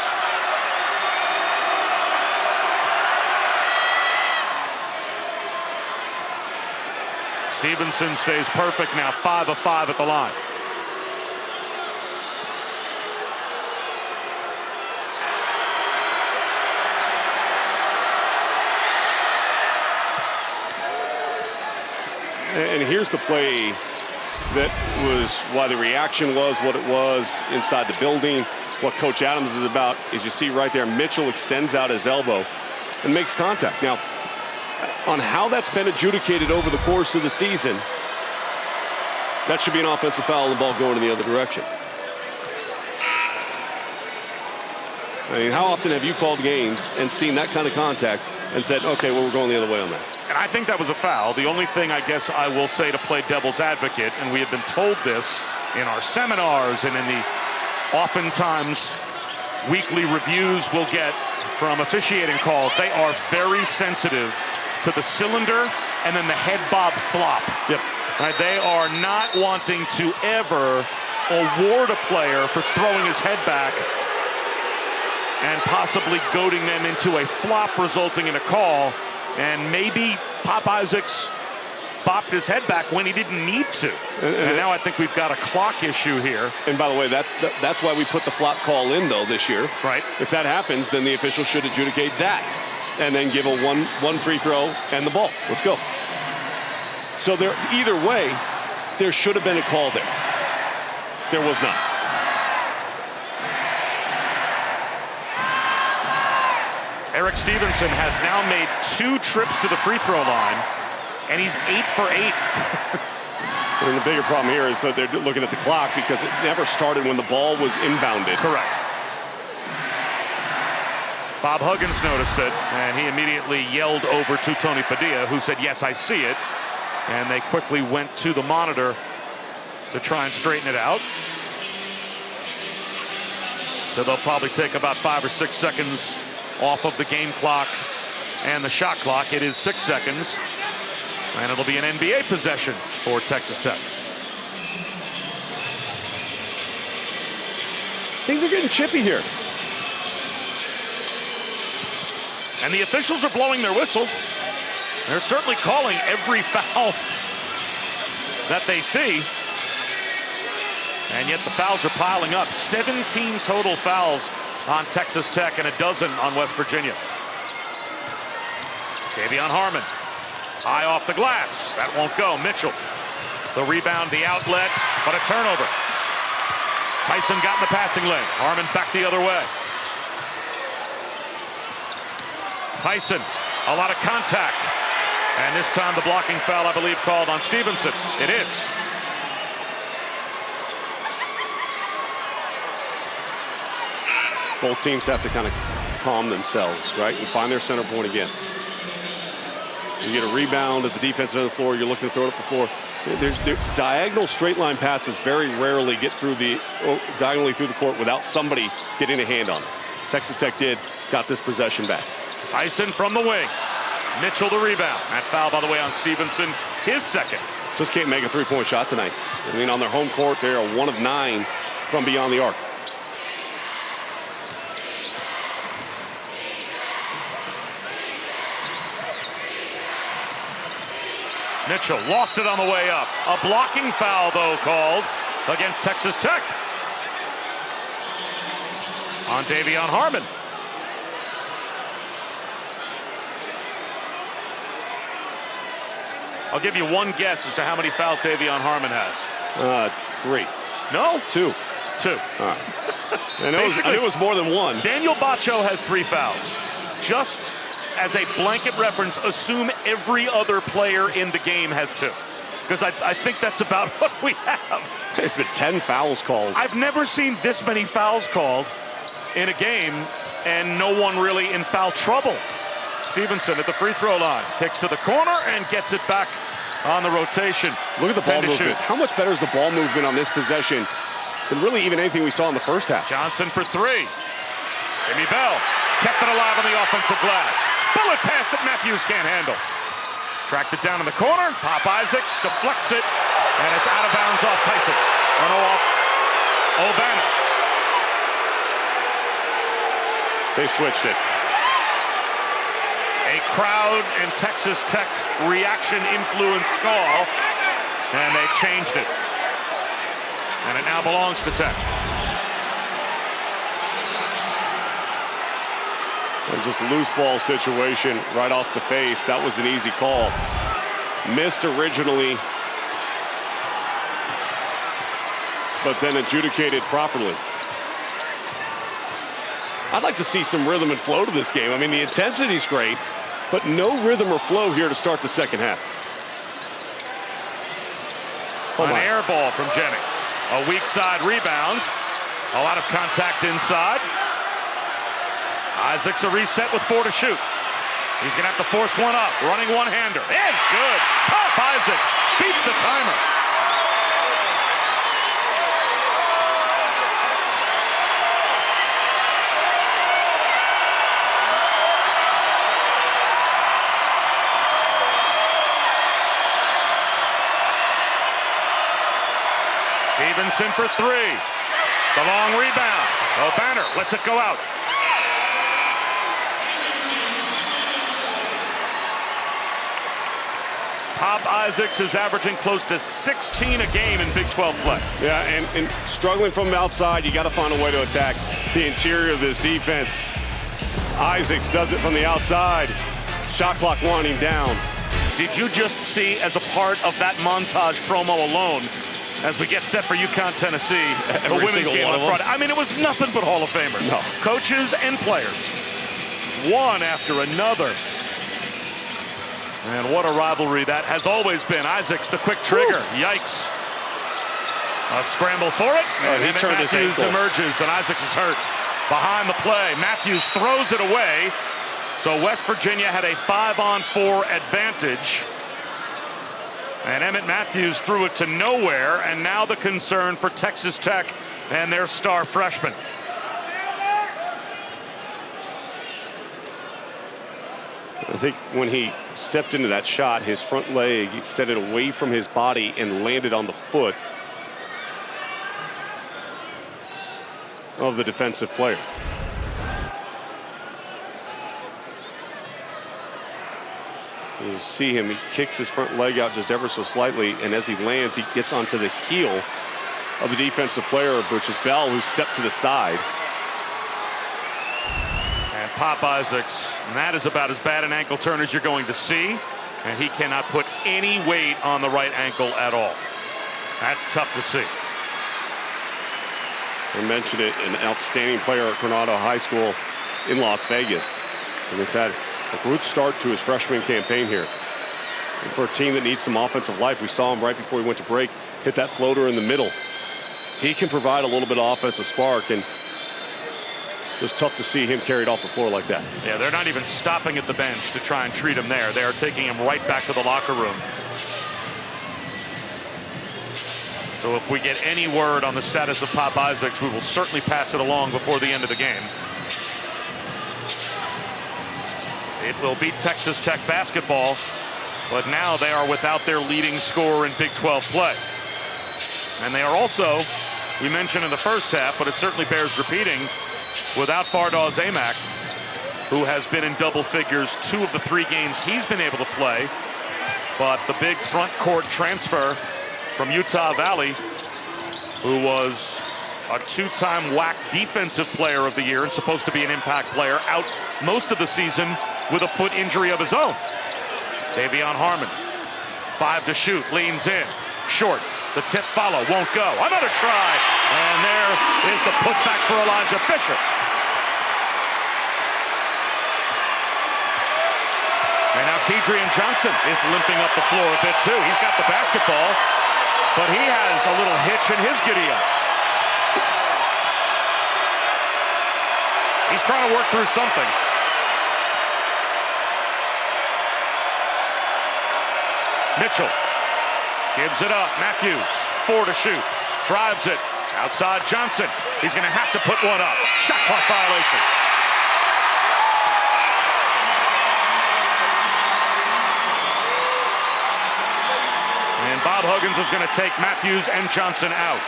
Stevenson stays perfect now, 5 of 5 at the line. And here's the play that was why the reaction was what it was inside the building. What Coach Adams is about is you see right there, Mitchell extends out his elbow and makes contact. Now, on how that's been adjudicated over the course of the season, that should be an offensive foul and the ball going in the other direction. I mean, how often have you called games and seen that kind of contact and said, okay, well, we're going the other way on that? And I think that was a foul. The only thing I guess I will say to play devil's advocate, and we have been told this in our seminars and in the oftentimes weekly reviews we'll get from officiating calls, they are very sensitive to the cylinder and then the head bob flop. Yep. Right, they are not wanting to ever award a player for throwing his head back and possibly goading them into a flop resulting in a call. And maybe Pop Isaacs bopped his head back when he didn't need to. And now I think we've got a clock issue here. And by the way, that's why we put the flop call in, though, this year. Right. If that happens, then the official should adjudicate that and then give a one free throw and the ball. Let's go. So there, either way, there should have been a call there. There was not. Eric Stevenson has now made 2 trips to the free throw line, and he's 8 for 8. And the bigger problem here is that they're looking at the clock because it never started when the ball was inbounded. Correct. Bob Huggins noticed it, and he immediately yelled over to Tony Padilla, who said, yes, I see it. And they quickly went to the monitor to try and straighten it out. So they'll probably take about 5 or 6 seconds off of the game clock and the shot clock. It is 6 seconds, and it'll be an NBA possession for Texas Tech. Things are getting chippy here. And the officials are blowing their whistle. They're certainly calling every foul that they see. And yet the fouls are piling up. 17 total fouls on Texas Tech and a dozen on West Virginia. Davion Harmon, high off the glass. That won't go. Mitchell, the rebound, the outlet, but a turnover. Tyson got in the passing lane. Harmon back the other way. Tyson, a lot of contact. And this time the blocking foul, I believe, called on Stevenson. It is. Both teams have to kind of calm themselves, right, and find their center point again. You get a rebound at the defensive end of the floor, you're looking to throw it up the floor. Diagonal straight line passes very rarely get through diagonally through the court without somebody getting a hand on it. Texas Tech got this possession back. Tyson from the wing. Mitchell the rebound. That foul, by the way, on Stevenson, his second. Just can't make a three-point shot tonight. I mean, on their home court, they are 1 of 9 from beyond the arc. Mitchell lost it on the way up. A blocking foul, though, called against Texas Tech on Davion Harmon. I'll give you one guess as to how many fouls Davion Harmon has. 3. No? 2. 2. All right. And it was more than 1. Daniel Bacho has 3 fouls. Just as a blanket reference, assume every other player in the game has 2. Because I think that's about what we have. There's been 10 fouls called. I've never seen this many fouls called in a game and no one really in foul trouble. Stevenson at the free throw line, kicks to the corner and gets it back on the rotation. Look at the ball movement. How much better is the ball movement on this possession than really even anything we saw in the first half? Johnson for three. Jimmy Bell kept it alive on the offensive glass. Bullet pass that Matthews can't handle. Tracked it down in the corner. Pop Isaacs deflects it, and it's out of bounds off Tyson. Or no, off O'Banner. They switched it. A crowd and Texas Tech reaction-influenced call, and they changed it. And it now belongs to Tech. And just loose ball situation right off the face. That was an easy call. Missed originally, but then adjudicated properly. I'd like to see some rhythm and flow to this game. I mean, the intensity's great, but no rhythm or flow here to start the second half. An air ball from Jennings. A weak side rebound. A lot of contact inside. Isaacs a reset with 4 to shoot. He's going to have to force one up. Running one-hander. It's good. Pop Isaacs beats the timer. Stevenson for three. The long rebound. O'Banner lets it go out. Pop Isaacs is averaging close to 16 a game in Big 12 play. Yeah, and struggling from the outside, you got to find a way to attack the interior of this defense. Isaacs does it from the outside. Shot clock winding down. Did you just see, as a part of that montage promo alone, as we get set for UConn, Tennessee, the women's game on Friday? I mean, it was nothing but Hall of Famers. No. Coaches and players, one after another. And what a rivalry that has always been. Isaacs, the quick trigger. Woo. Yikes. A scramble for it. And he turned Matthews emerges, and Isaacs is hurt. Behind the play, Matthews throws it away. So West Virginia had a 5-on-4 advantage. And Emmett Matthews threw it to nowhere. And now the concern for Texas Tech and their star freshman. I think when he stepped into that shot, his front leg extended away from his body and landed on the foot of the defensive player. You see him, he kicks his front leg out just ever so slightly, and as he lands, he gets onto the heel of the defensive player, which is Bell, who stepped to the side. And Pop Isaacs, and that is about as bad an ankle turn as you're going to see, and he cannot put any weight on the right ankle at all. That's tough to see. I mentioned it, an outstanding player at Coronado High School in Las Vegas, and he's had a good start to his freshman campaign here. And for a team that needs some offensive life, we saw him right before he went to break hit that floater in the middle. He can provide a little bit of offensive spark, and it was tough to see him carried off the floor like that. Yeah, they're not even stopping at the bench to try and treat him there. They are taking him right back to the locker room. So if we get any word on the status of Pop Isaacs, we will certainly pass it along before the end of the game. It will be Texas Tech basketball, but now they are without their leading scorer in Big 12 play. And they are also, we mentioned in the first half, but it certainly bears repeating, without Fardaws Aimaq, who has been in double figures 2 of the 3 games he's been able to play. But the big front court transfer from Utah Valley, who was a 2-time WAC Defensive Player of the Year and supposed to be an impact player, out most of the season with a foot injury of his own. Davion Harmon, 5 to shoot, leans in, short. The tip follow, won't go. Another try, and there is the putback for Elijah Fisher. And now Kedrian Johnson is limping up the floor a bit too. He's got the basketball, but he has a little hitch in his giddy-up. He's trying to work through something. Mitchell gives it up. Matthews, 4 to shoot. Drives it. Outside Johnson. He's going to have to put one up. Shot clock violation. And Bob Huggins is going to take Matthews and Johnson out.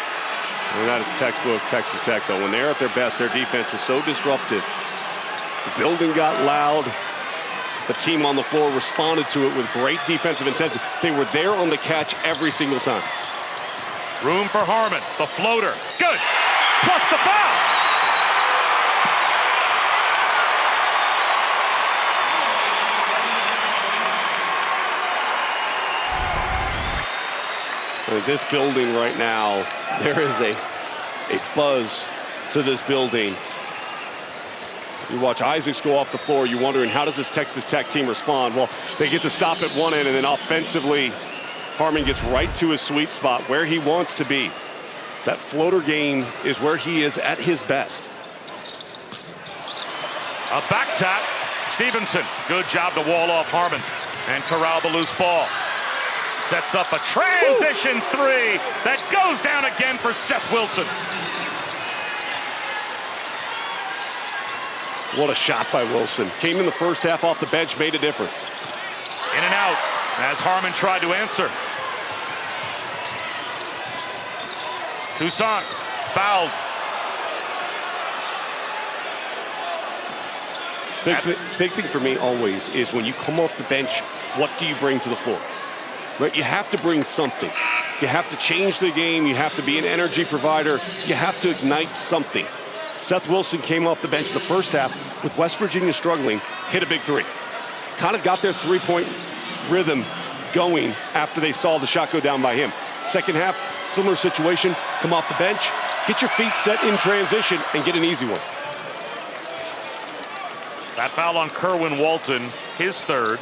And that is textbook Texas Tech, though. When they're at their best, their defense is so disruptive. The building got loud. The team on the floor responded to it with great defensive intensity. They were there on the catch every single time. Room for Harmon. The floater. Good. Plus the foul. This building right now, there is a buzz to this building. You watch Isaacs go off the floor, you're wondering, how does this Texas Tech team respond? Well, they get to stop at one end, and then offensively, Harmon gets right to his sweet spot where he wants to be. That floater game is where he is at his best. A back tap. Stevenson, good job to wall off Harmon and corral the loose ball. Sets up a transition three that goes down again for Seth Wilson. What a shot by Wilson. Came in the first half off the bench, made a difference. In and out as Harmon tried to answer. Toussaint fouled. Big thing for me always is when you come off the bench, what do you bring to the floor? Right? You have to bring something. You have to change the game. You have to be an energy provider. You have to ignite something. Seth Wilson came off the bench in the first half with West Virginia struggling, hit a big three. Kind of got their three-point rhythm going after they saw the shot go down by him. Second half, similar situation, come off the bench, get your feet set in transition, and get an easy one. That foul on Kerwin Walton, his third.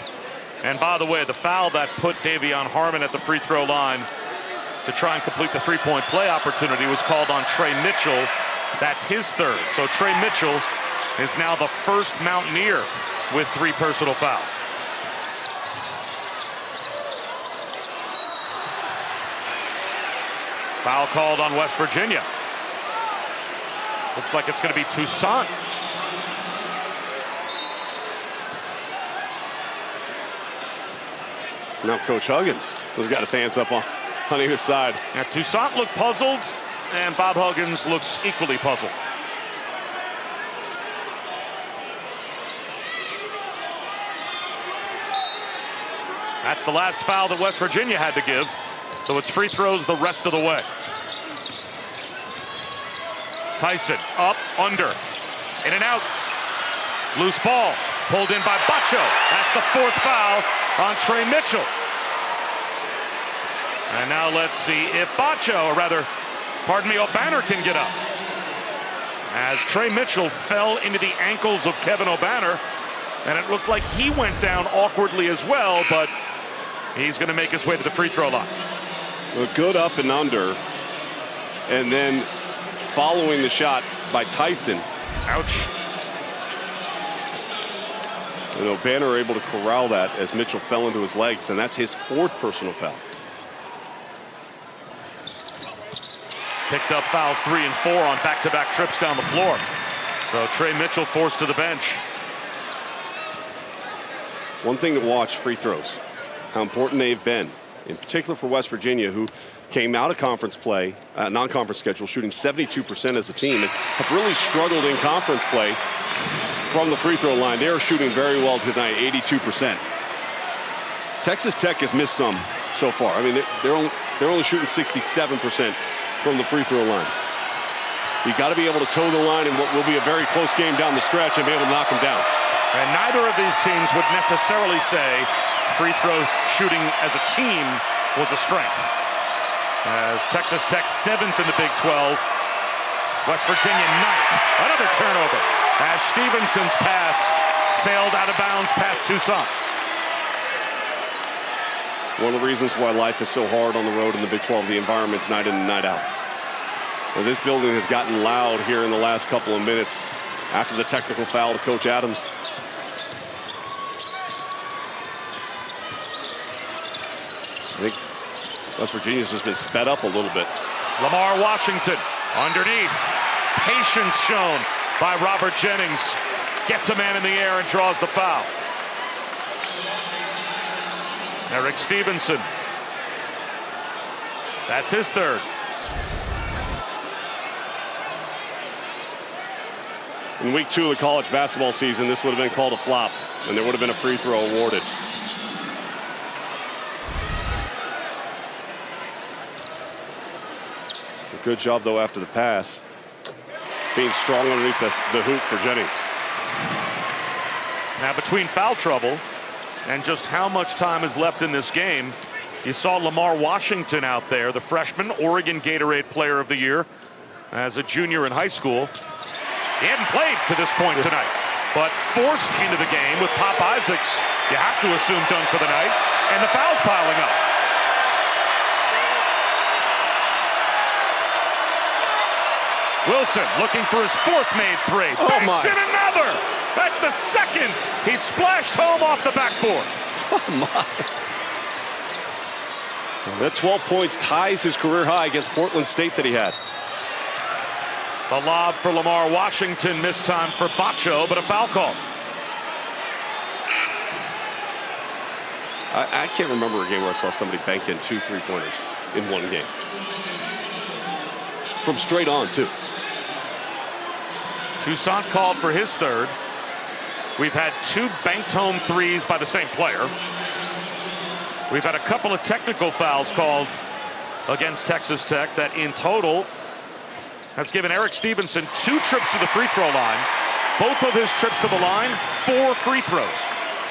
And by the way, the foul that put Davion Harmon at the free throw line to try and complete the three-point play opportunity was called on Trey Mitchell. That's his third. So Trey Mitchell is now the first Mountaineer with 3 personal fouls. Foul called on West Virginia. Looks like it's going to be Toussaint. Now Coach Huggins has got his hands up on either side. Now Toussaint looked puzzled, and Bob Huggins looks equally puzzled. That's the last foul that West Virginia had to give. So it's free throws the rest of the way. Tyson up, under, in and out. Loose ball, pulled in by Bacho. That's the 4th foul on Trey Mitchell. And now let's see if Bacho, or rather, pardon me, O'Banner can get up. As Trey Mitchell fell into the ankles of Kevin O'Banner, and it looked like he went down awkwardly as well, but he's going to make his way to the free throw line. A good up and under, and then following the shot by Tyson. Ouch. And O'Banner able to corral that as Mitchell fell into his legs, and that's his 4th personal foul. Picked up fouls 3 and 4 on back-to-back trips down the floor. So Trey Mitchell forced to the bench. One thing to watch, free throws, how important they've been, in particular for West Virginia, who came out of conference play, non-conference schedule, shooting 72% as a team, and have really struggled in conference play from the free throw line. They're shooting very well tonight, 82%. Texas Tech has missed some so far. I mean, they're only shooting 67% from the free throw line. You got to be able to toe the line in what will be a very close game down the stretch and be able to knock them down. And neither of these teams would necessarily say free throw shooting as a team was a strength. As Texas Tech 7th in the Big 12, West Virginia 9th. Another turnover as Stevenson's pass sailed out of bounds past Toussaint. One of the reasons why life is so hard on the road in the Big 12, the environment's night in and night out. Well, this building has gotten loud here in the last couple of minutes. after the technical foul to Coach Adams. I think West Virginia's just been sped up a little bit. Lamar Washington underneath. Patience shown by Robert Jennings. Gets a man in the air and draws the foul. Eric Stevenson. That's his third. In week 2 of the college basketball season, this would have been called a flop, and there would have been a free throw awarded. A good job, though, after the pass. Being strong underneath the hoop for Jennings. Now, between foul trouble and just how much time is left in this game, you saw Lamar Washington out there, the freshman, Oregon Gatorade Player of the Year as a junior in high school. He hadn't played to this point tonight, but forced into the game with Pop Isaacs, you have to assume done for the night, and the fouls piling up. Wilson looking for his 4th made three. Banks in another. That's the 2nd. He splashed home off the backboard. Oh my. That 12 points ties his career high against Portland State that he had. The lob for Lamar Washington, missed time for Bacho, but a foul call. I can't remember a game where I saw somebody bank in 2 3-pointers in one game. From straight on, too. Toussaint called for his third. We've had 2 banked home threes by the same player. We've had a couple of technical fouls called against Texas Tech that in total has given Eric Stevenson 2 trips to the free throw line. Both of his trips to the line, 4 free throws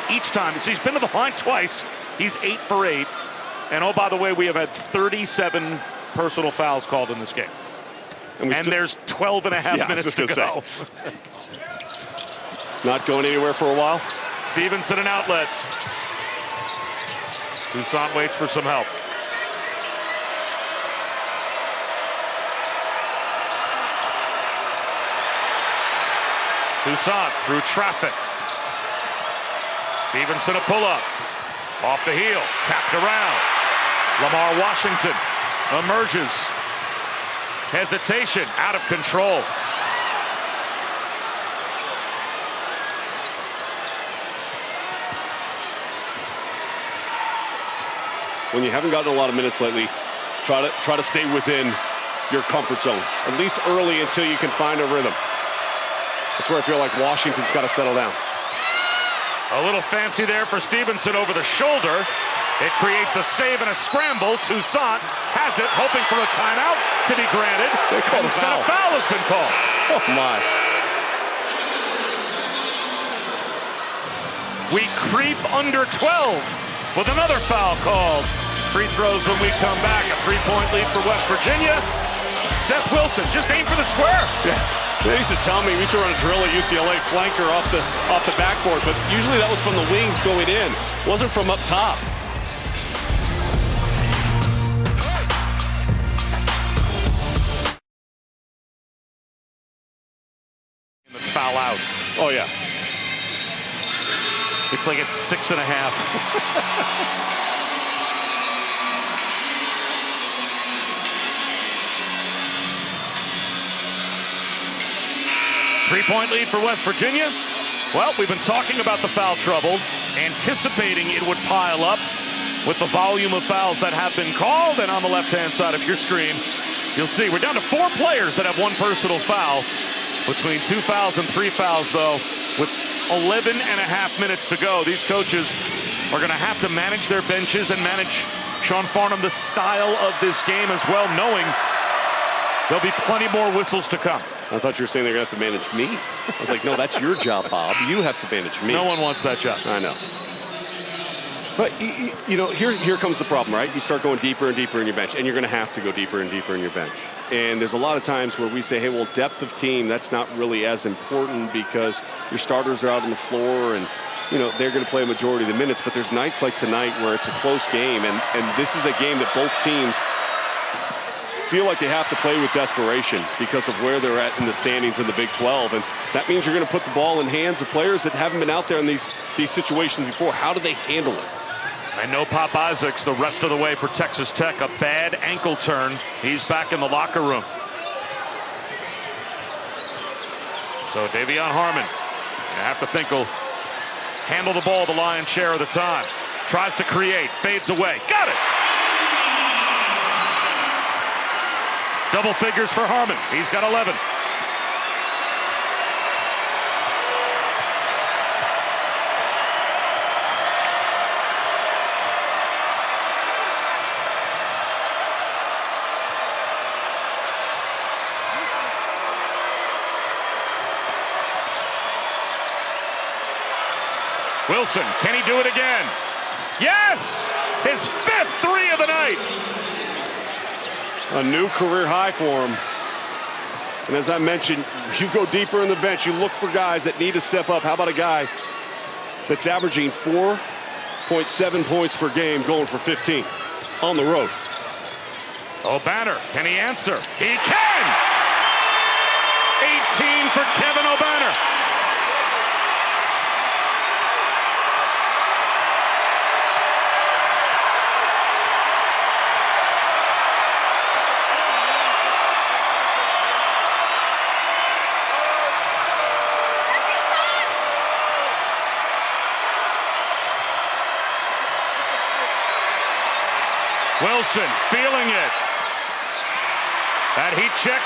each time. So he's been to the line twice. He's 8 for 8. And oh, by the way, we have had 37 personal fouls called in this game. And there's 12 and a half minutes to go. Not going anywhere for a while. Stevenson an outlet. Toussaint waits for some help. Toussaint through traffic. Stevenson a pull-up. Off the heel. Tapped around. Lamar Washington emerges. Hesitation. Out of control. When you haven't gotten a lot of minutes lately, try to stay within your comfort zone, at least early until you can find a rhythm. That's where I feel like Washington's got to settle down. A little fancy there for Stevenson over the shoulder. It creates a save and a scramble. Toussaint has it, hoping for a timeout to be granted. They called a foul. A foul has been called. Oh my. We creep under 12 with another foul called. Free throws when we come back. A 3-point lead for West Virginia. Seth Wilson, just aim for the square. Yeah. They used to tell me we used to run a drill at UCLA, flanker off the backboard, but usually that was from the wings going in. It wasn't from up top. Foul out. Oh yeah. It's like it's 6.5. 3-point lead for West Virginia. Well, we've been talking about the foul trouble, anticipating it would pile up with the volume of fouls that have been called. And on the left-hand side of your screen, you'll see we're down to 4 players that have 1 personal foul. Between 2 fouls and 3 fouls, though, with 11 and a half minutes to go, these coaches are going to have to manage their benches and manage, Sean Farnham, the style of this game as well, knowing there'll be plenty more whistles to come. I thought you were saying they're going to have to manage me. I was like, no, that's your job, Bob. You have to manage me. No one wants that job. I know. But, you know, here comes the problem, right? You start going deeper and deeper in your bench, and you're going to have to go deeper and deeper in your bench. And there's a lot of times where we say, hey, well, depth of team, that's not really as important because your starters are out on the floor and, you know, they're going to play a majority of the minutes. But there's nights like tonight where it's a close game, and this is a game that both teams feel like they have to play with desperation because of where they're at in the standings in the Big 12. And that means you're going to put the ball in hands of players that haven't been out there in these situations before. How do they handle it? And no Pop Isaacs the rest of the way for Texas Tech. A bad ankle turn. He's back in the locker room. So Davion Harmon, you have to think he'll handle the ball the lion's share of the time. Tries to create, fades away. Got it! Double figures for Harmon. He's got 11. Wilson, can he do it again? Yes! His 5th three of the night. A new career high for him. And as I mentioned, you go deeper in the bench, you look for guys that need to step up. How about a guy that's averaging 4.7 points per game, going for 15 on the road? O'Banner, can he answer? He can! 18 for Kevin O'Banner. Wilson feeling it. That heat check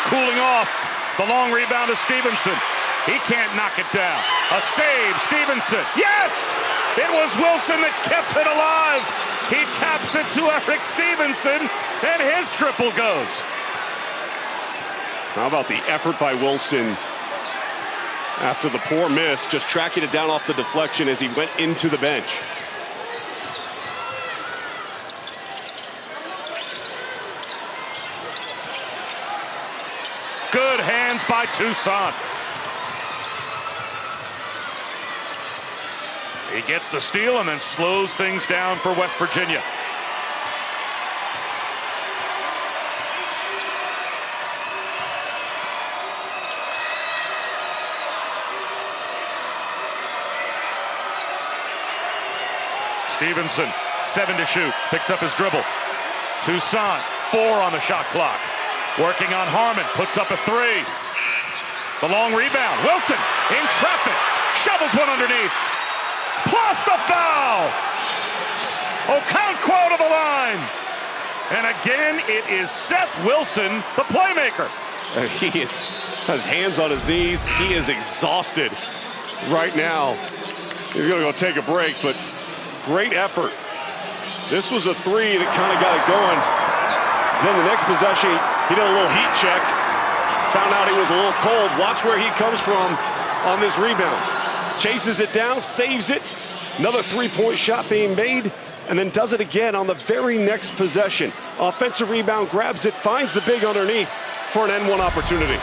cooling off. The long rebound to Stevenson. He can't knock it down. A save, Stevenson. Yes! It was Wilson that kept it alive. He taps it to Eric Stevenson, and his triple goes. How about the effort by Wilson after the poor miss, just tracking it down off the deflection as he went into the bench. Good hands by Toussaint. He gets the steal and then slows things down for West Virginia. Stevenson, 7 to shoot, picks up his dribble. Toussaint, 4 on the shot clock. Working on Harmon, puts up a 3. The long rebound. Wilson in traffic, shovels one underneath. Plus the foul. Okonkwo to the line. And again, it is Seth Wilson, the playmaker. He has hands on his knees. He is exhausted right now. He's going to go take a break, but great effort. This was a 3 that kind of got it going. Then the next possession, he did a little heat check. Found out he was a little cold. Watch where he comes from on this rebound. Chases it down, saves it. Another three-point shot being made, and then does it again on the very next possession. Offensive rebound, grabs it, finds the big underneath for an N1 opportunity.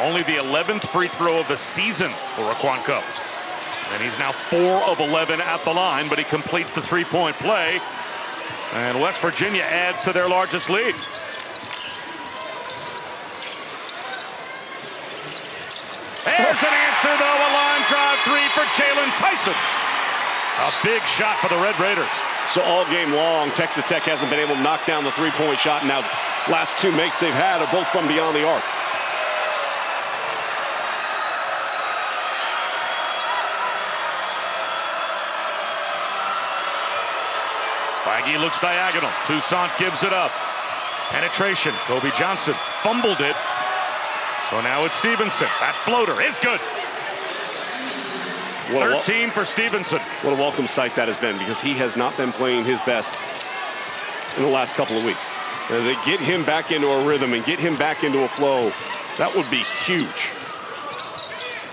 Only the 11th free throw of the season for Okonkwo. And he's now 4 of 11 at the line, but he completes the three-point play. And West Virginia adds to their largest lead. There's an answer, though. A line drive 3 for Jalen Tyson. A big shot for the Red Raiders. So all game long, Texas Tech hasn't been able to knock down the three-point shot. Now, last 2 makes they've had are both from beyond the arc. Feige looks diagonal. Toussaint gives it up. Penetration. Kobe Johnson fumbled it. So now it's Stevenson. That floater is good. 13 for Stevenson. What a welcome sight that has been, because he has not been playing his best in the last couple of weeks. They get him back into a rhythm and get him back into a flow. That would be huge.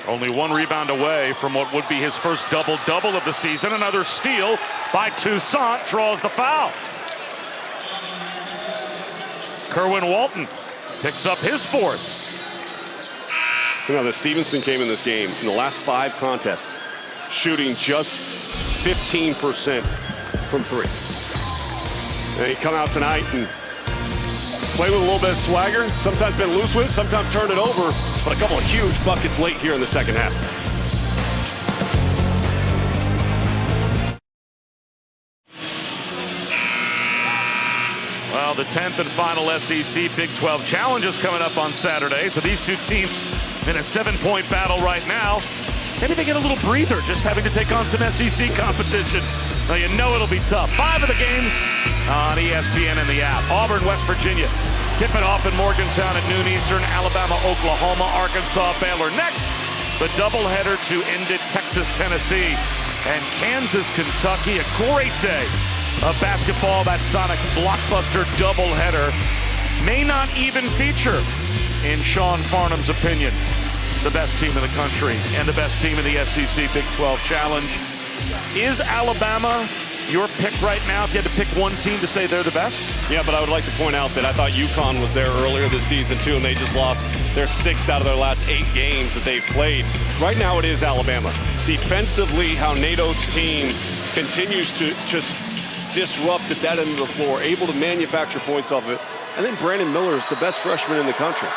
Only 1 rebound away from what would be his first double-double of the season. Another steal by Toussaint draws the foul. Kerwin Walton picks up his 4th. You know, the Stevenson came in this game in the last 5 contests, shooting just 15% from three. And you come out tonight and play with a little bit of swagger. Sometimes been loose with it, sometimes turn it over, but a couple of huge buckets late here in the second half. Well, the 10th and final SEC Big 12 Challenge is coming up on Saturday. So these two teams in a 7-point battle right now. Maybe they get a little breather just having to take on some SEC competition. Now you know it'll be tough. 5 of the games on ESPN and the app. Auburn, West Virginia. Tip it off in Morgantown at noon Eastern. Alabama, Oklahoma, Arkansas, Baylor. Next, the doubleheader to end it, Texas, Tennessee, and Kansas, Kentucky. A great day of basketball. That Sonic blockbuster doubleheader may not even feature, in Sean Farnham's opinion, the best team in the country and the best team in the SEC Big 12 Challenge. Is Alabama your pick right now if you had to pick one team to say they're the best? Yeah, but I would like to point out that I thought UConn was there earlier this season too, and they just lost their 6th out of their last 8 games that they've played. Right now it is Alabama. Defensively, how NATO's team continues to just disrupt at that end of the floor, able to manufacture points off of it. And then Brandon Miller is the best freshman in the country.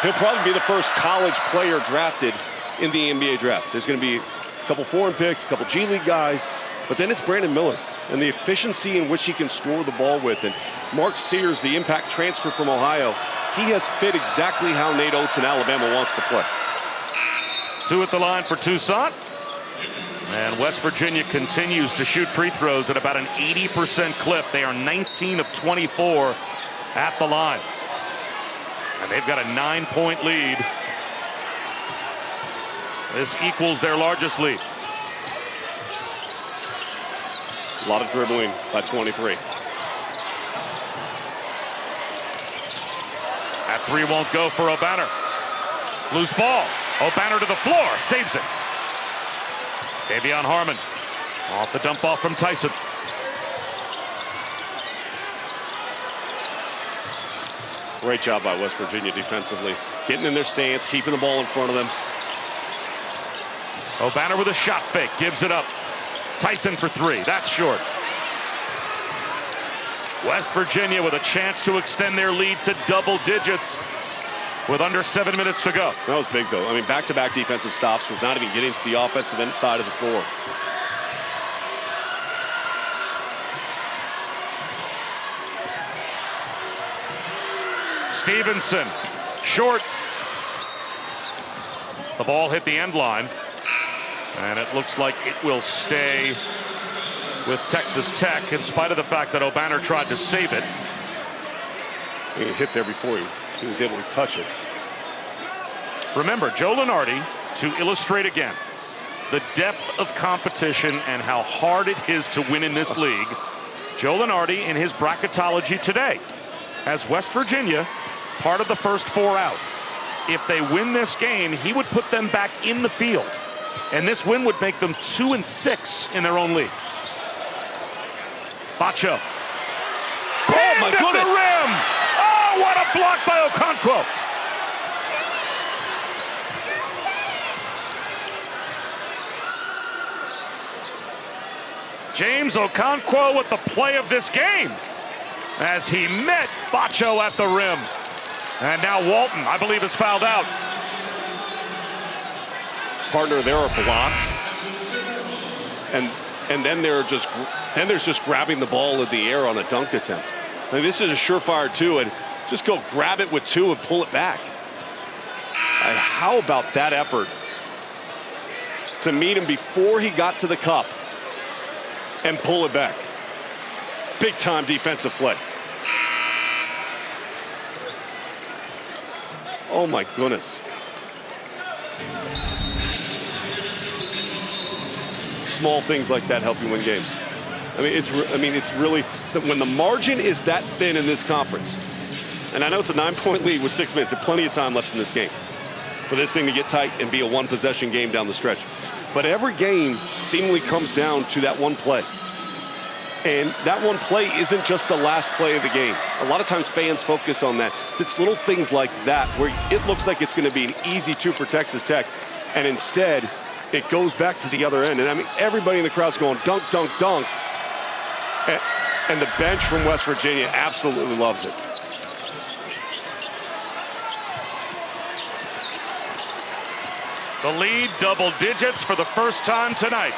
He'll probably be the first college player drafted in the NBA draft. There's going to be a couple foreign picks, a couple G League guys, but then it's Brandon Miller and the efficiency in which he can score the ball with. And Mark Sears, the impact transfer from Ohio, he has fit exactly how Nate Oates and Alabama wants to play. 2 at the line for Toussaint. And West Virginia continues to shoot free throws at about an 80% clip. They are 19 of 24 at the line. And they've got a 9-point lead. This equals their largest lead. A lot of dribbling by 23. That 3 won't go for O'Banner. Loose ball. O'Banner to the floor. Saves it. Davion Harmon off the dump off from Tyson. Great job by West Virginia defensively. Getting in their stance, keeping the ball in front of them. O'Banner with a shot fake. Gives it up. Tyson for 3. That's short. West Virginia with a chance to extend their lead to double digits with under 7 minutes to go. That was big, though. I mean, back-to-back defensive stops with not even getting to the offensive end side of the floor. Stevenson, short. The ball hit the end line, and it looks like it will stay with Texas Tech, in spite of the fact that O'Banner tried to save it. He hit there before he was able to touch it. Remember, Joe Lunardi, to illustrate again the depth of competition and how hard it is to win in this league, Joe Lunardi in his bracketology today has West Virginia part of the first 4 out. If they win this game, he would put them back in the field, and this win would make them 2-6 in their own league. Bacho. Oh my goodness! At the rim! Oh, what a block by Okonkwo! James Okonkwo with the play of this game as he met Bacho at the rim. And now Walton, I believe, is fouled out. Partner, there are blocks. And then there's just grabbing the ball in the air on a dunk attempt. I mean, this is a surefire 2, and just go grab it with 2 and pull it back. How about that effort to meet him before he got to the cup and pull it back? Big time defensive play. Oh my goodness. Small things like that help you win games. I mean, it's really, when the margin is that thin in this conference, and I know it's a 9-point lead with 6 minutes, there's plenty of time left in this game for this thing to get tight and be a 1-possession game down the stretch. But every game seemingly comes down to that one play. And that one play isn't just the last play of the game. A lot of times fans focus on that. It's little things like that where it looks like it's going to be an easy 2 for Texas Tech, and instead it goes back to the other end. And I mean, everybody in the crowd's going dunk, dunk, dunk. And the bench from West Virginia absolutely loves it. The lead double digits for the first time tonight.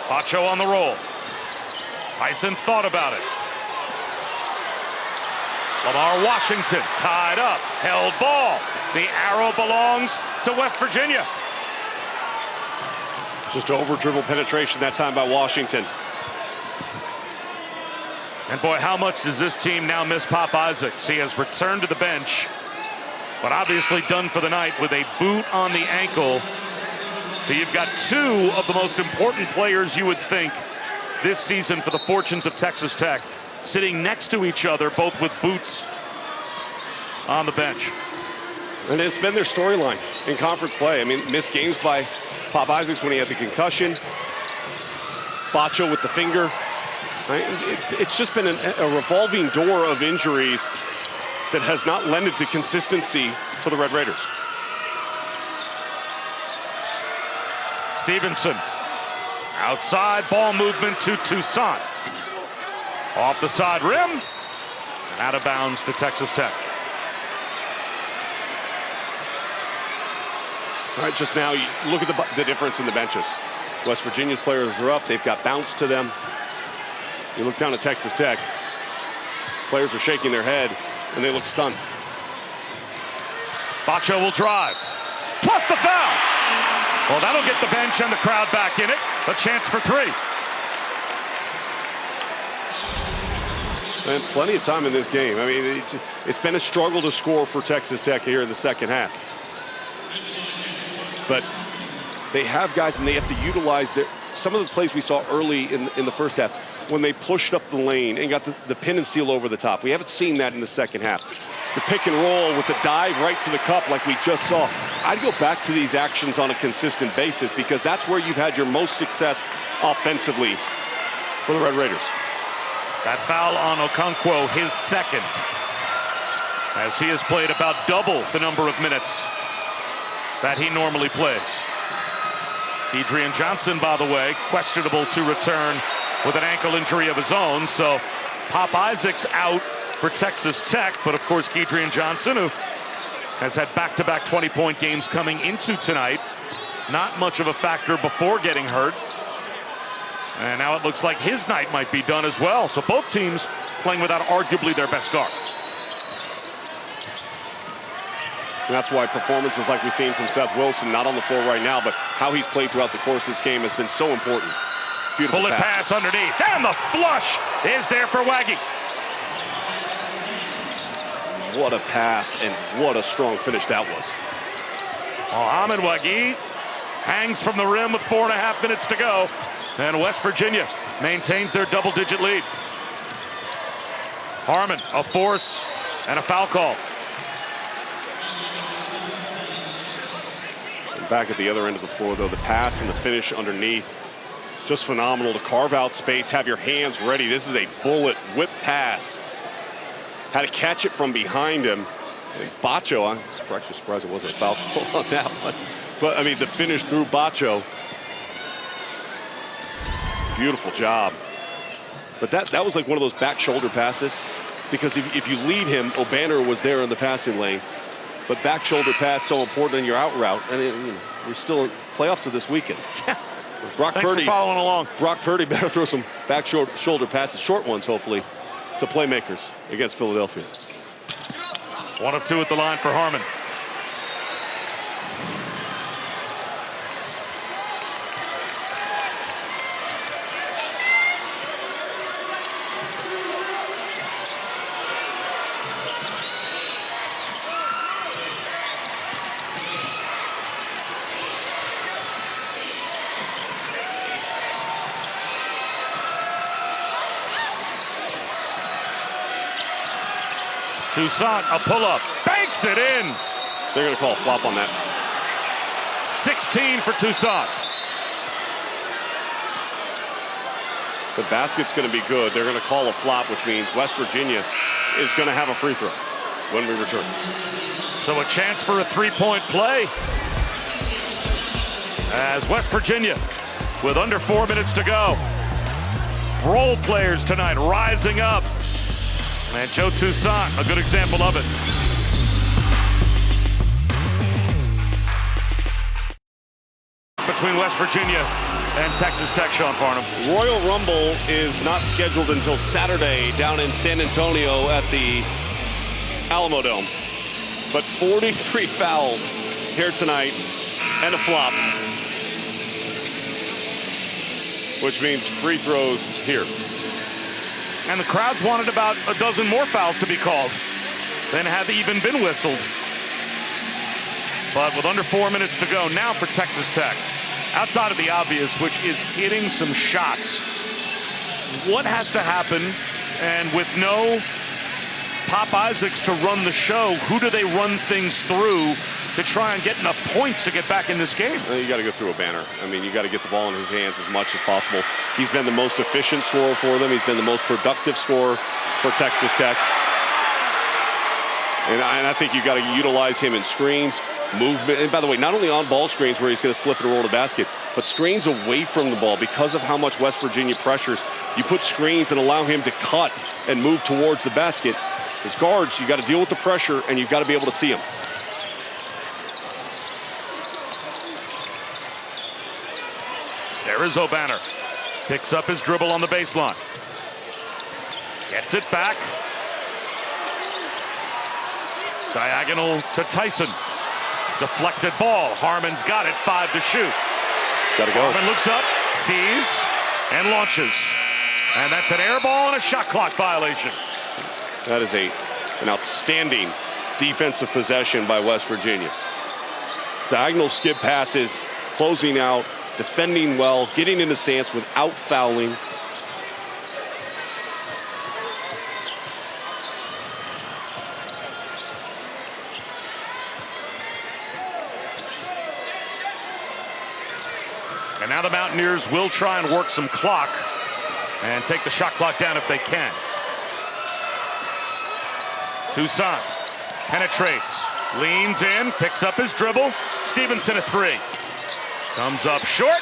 Bacho on the roll. Tyson thought about it. Lamar Washington tied up, held ball. The arrow belongs to West Virginia. Just over dribble penetration that time by Washington. And boy, how much does this team now miss Pop Isaacs? He has returned to the bench, but obviously done for the night with a boot on the ankle. So you've got two of the most important players you would think this season for the fortunes of Texas Tech sitting next to each other, both with boots on the bench. And it's been their storyline in conference play. I mean, missed games by Pop Isaacs when he had the concussion. Bacho with the finger. Right? It's just been a revolving door of injuries that has not lended to consistency for the Red Raiders. Stevenson, outside ball movement to Toussaint. Off the side rim, out of bounds to Texas Tech. All right, just now, you look at the difference in the benches. West Virginia's players are up. They've got bounce to them. You look down at Texas Tech. Players are shaking their head, and they look stunned. Bacho will drive. Plus the foul. Well, that'll get the bench and the crowd back in it. A chance for three. And plenty of time in this game. I mean, it's been a struggle to score for Texas Tech here in the second half. But they have guys, and they have to utilize some of the plays we saw early in the first half when they pushed up the lane and got the pin and seal over the top. We haven't seen that in the second half. The pick and roll with the dive right to the cup like we just saw. I'd go back to these actions on a consistent basis because that's where you've had your most success offensively for the Red Raiders. That foul on Okonkwo, his second, as he has played about double the number of minutes that he normally plays. Adrian Johnson, by the way, questionable to return with an ankle injury of his own. So Pop Isaacs out for Texas Tech, but of course Adrian Johnson, who has had back-to-back 20-point games coming into tonight, not much of a factor before getting hurt. And now it looks like his night might be done as well. So both teams playing without arguably their best guard. And that's why performances like we've seen from Seth Wilson, not on the floor right now, but how he's played throughout the course of this game has been so important. Beautiful bullet pass underneath, and the flush is there for Waggy. What a pass, and what a strong finish that was. Ahmed Waggy hangs from the rim with 4.5 minutes to go. And West Virginia maintains their double-digit lead. Harmon, a force, and a foul call. And back at the other end of the floor, though, the pass and the finish underneath, just phenomenal to carve out space, have your hands ready. This is a bullet whip pass. Had to catch it from behind him. And Bacho, I'm actually surprised it wasn't a foul call on that one. But, I mean, the finish through Bacho. Beautiful job. But that was like one of those back shoulder passes, because if you lead him, O'Banner was there in the passing lane. But back shoulder pass so important in your out route. And we're still in playoffs of this weekend. Thanks for following along. Brock Purdy better throw some back shoulder passes, short ones hopefully, to playmakers against Philadelphia. 1 of 2 at the line for Harmon. Toussaint, a pull-up, banks it in. They're going to call a flop on that. 16 for Toussaint. The basket's going to be good. They're going to call a flop, which means West Virginia is going to have a free throw. when we return. So a chance for a three-point play as West Virginia, with under 4 minutes to go. Role players tonight rising up. And Joe Toussaint, a good example of it. Between West Virginia and Texas Tech, Sean Farnham. Royal Rumble is not scheduled until Saturday down in San Antonio at the Alamo Dome. But 43 fouls here tonight and a flop, which means free throws here. And the crowds wanted about a dozen more fouls to be called than have even been whistled. But with under 4 minutes to go now for Texas Tech, outside of the obvious, which is hitting some shots, what has to happen? And with no Pop Isaacs to run the show, who do they run things through to try and get enough points to get back in this game? You got to go through a banner. I mean, you got to get the ball in his hands as much as possible. He's been the most efficient scorer for them. He's been the most productive scorer for Texas Tech. And I think you got to utilize him in screens, movement. And by the way, not only on ball screens where he's going to slip and roll the basket, but screens away from the ball. Because of how much West Virginia pressures, you put screens and allow him to cut and move towards the basket. As guards, you got to deal with the pressure, and you've got to be able to see him. There is O'Banner. Picks up his dribble on the baseline. Gets it back. Diagonal to Tyson. Deflected ball. Harmon's got it. 5 to shoot. Got to go. Harmon looks up, sees, and launches. And that's an air ball and a shot clock violation. That is an outstanding defensive possession by West Virginia. Diagonal skip passes, closing out, defending well, getting in the stance without fouling. And now the Mountaineers will try and work some clock and take the shot clock down if they can. Toussaint penetrates, leans in, picks up his dribble. Stevenson at 3. Comes up short.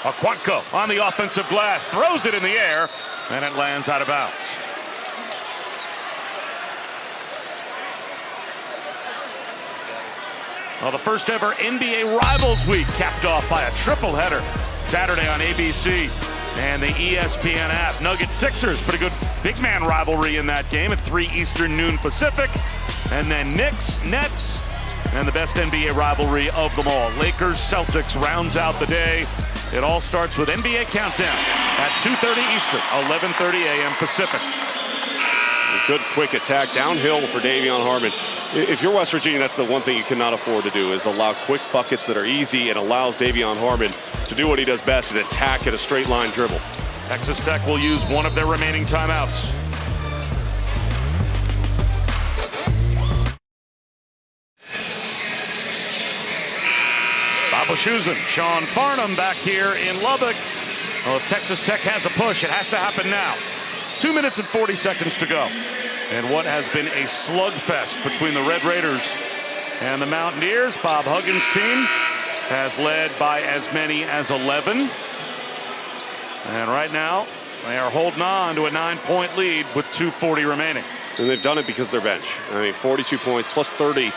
Aquanco on the offensive glass, throws it in the air, and it lands out of bounds. Well, the first ever NBA Rivals Week capped off by a triple header Saturday on ABC and the ESPN app. Nuggets Sixers, pretty good big man rivalry in that game at 3 Eastern, noon Pacific. And then Knicks, Nets, and the best NBA rivalry of them all. Lakers, Celtics rounds out the day. It all starts with NBA Countdown at 2:30 Eastern, 11:30 a.m. Pacific. A good quick attack downhill for Davion Harmon. If you're West Virginia, that's the one thing you cannot afford to do, is allow quick buckets that are easy and allows Davion Harmon to do what he does best and attack at a straight line dribble. Texas Tech will use one of their remaining timeouts. Bob Wischusen, Sean Farnham back here in Lubbock. Well, if Texas Tech has a push, it has to happen now. 2 minutes and 40 seconds to go. And what has been a slugfest between the Red Raiders and the Mountaineers. Bob Huggins' team has led by as many as 11. And right now, they are holding on to a 9-point lead with 2:40 remaining. And they've done it because of their bench. I mean, 42 points plus 30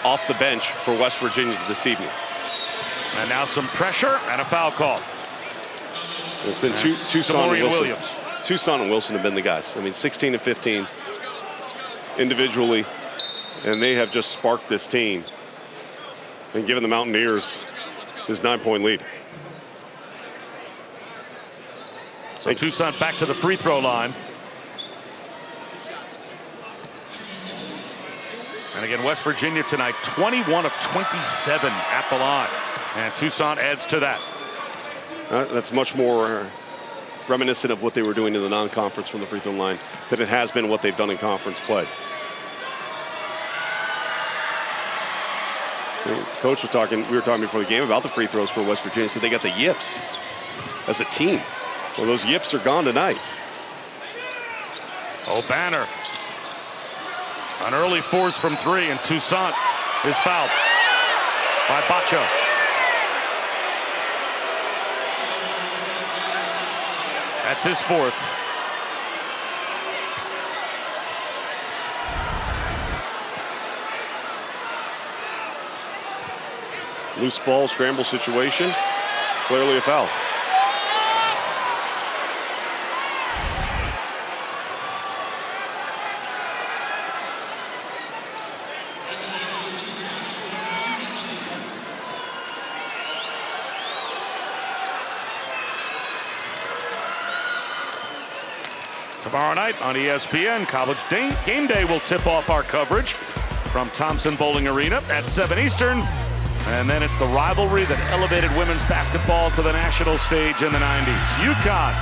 off the bench for West Virginia this evening. And now some pressure and a foul call. There's been Toussaint and Williams. Toussaint and Wilson have been the guys. I mean, 16 and 15 individually, and they have just sparked this team and given the Mountaineers this 9-point lead. So Toussaint back to the free throw line. And again, West Virginia tonight, 21 of 27 at the line. And Toussaint adds to that. That's much more reminiscent of what they were doing in the non-conference from the free throw line than it has been what they've done in conference play. Coach was talking, we were talking before the game about the free throws for West Virginia, so they got the yips as a team. Well, those yips are gone tonight. O'Banner An early force from 3, and Toussaint is fouled by Bacho. That's his 4th. Loose ball, scramble situation. Clearly a foul. Tomorrow night on ESPN, College Game Day will tip off our coverage from Thompson Bowling Arena at 7 Eastern. And then it's the rivalry that elevated women's basketball to the national stage in the 90s. UConn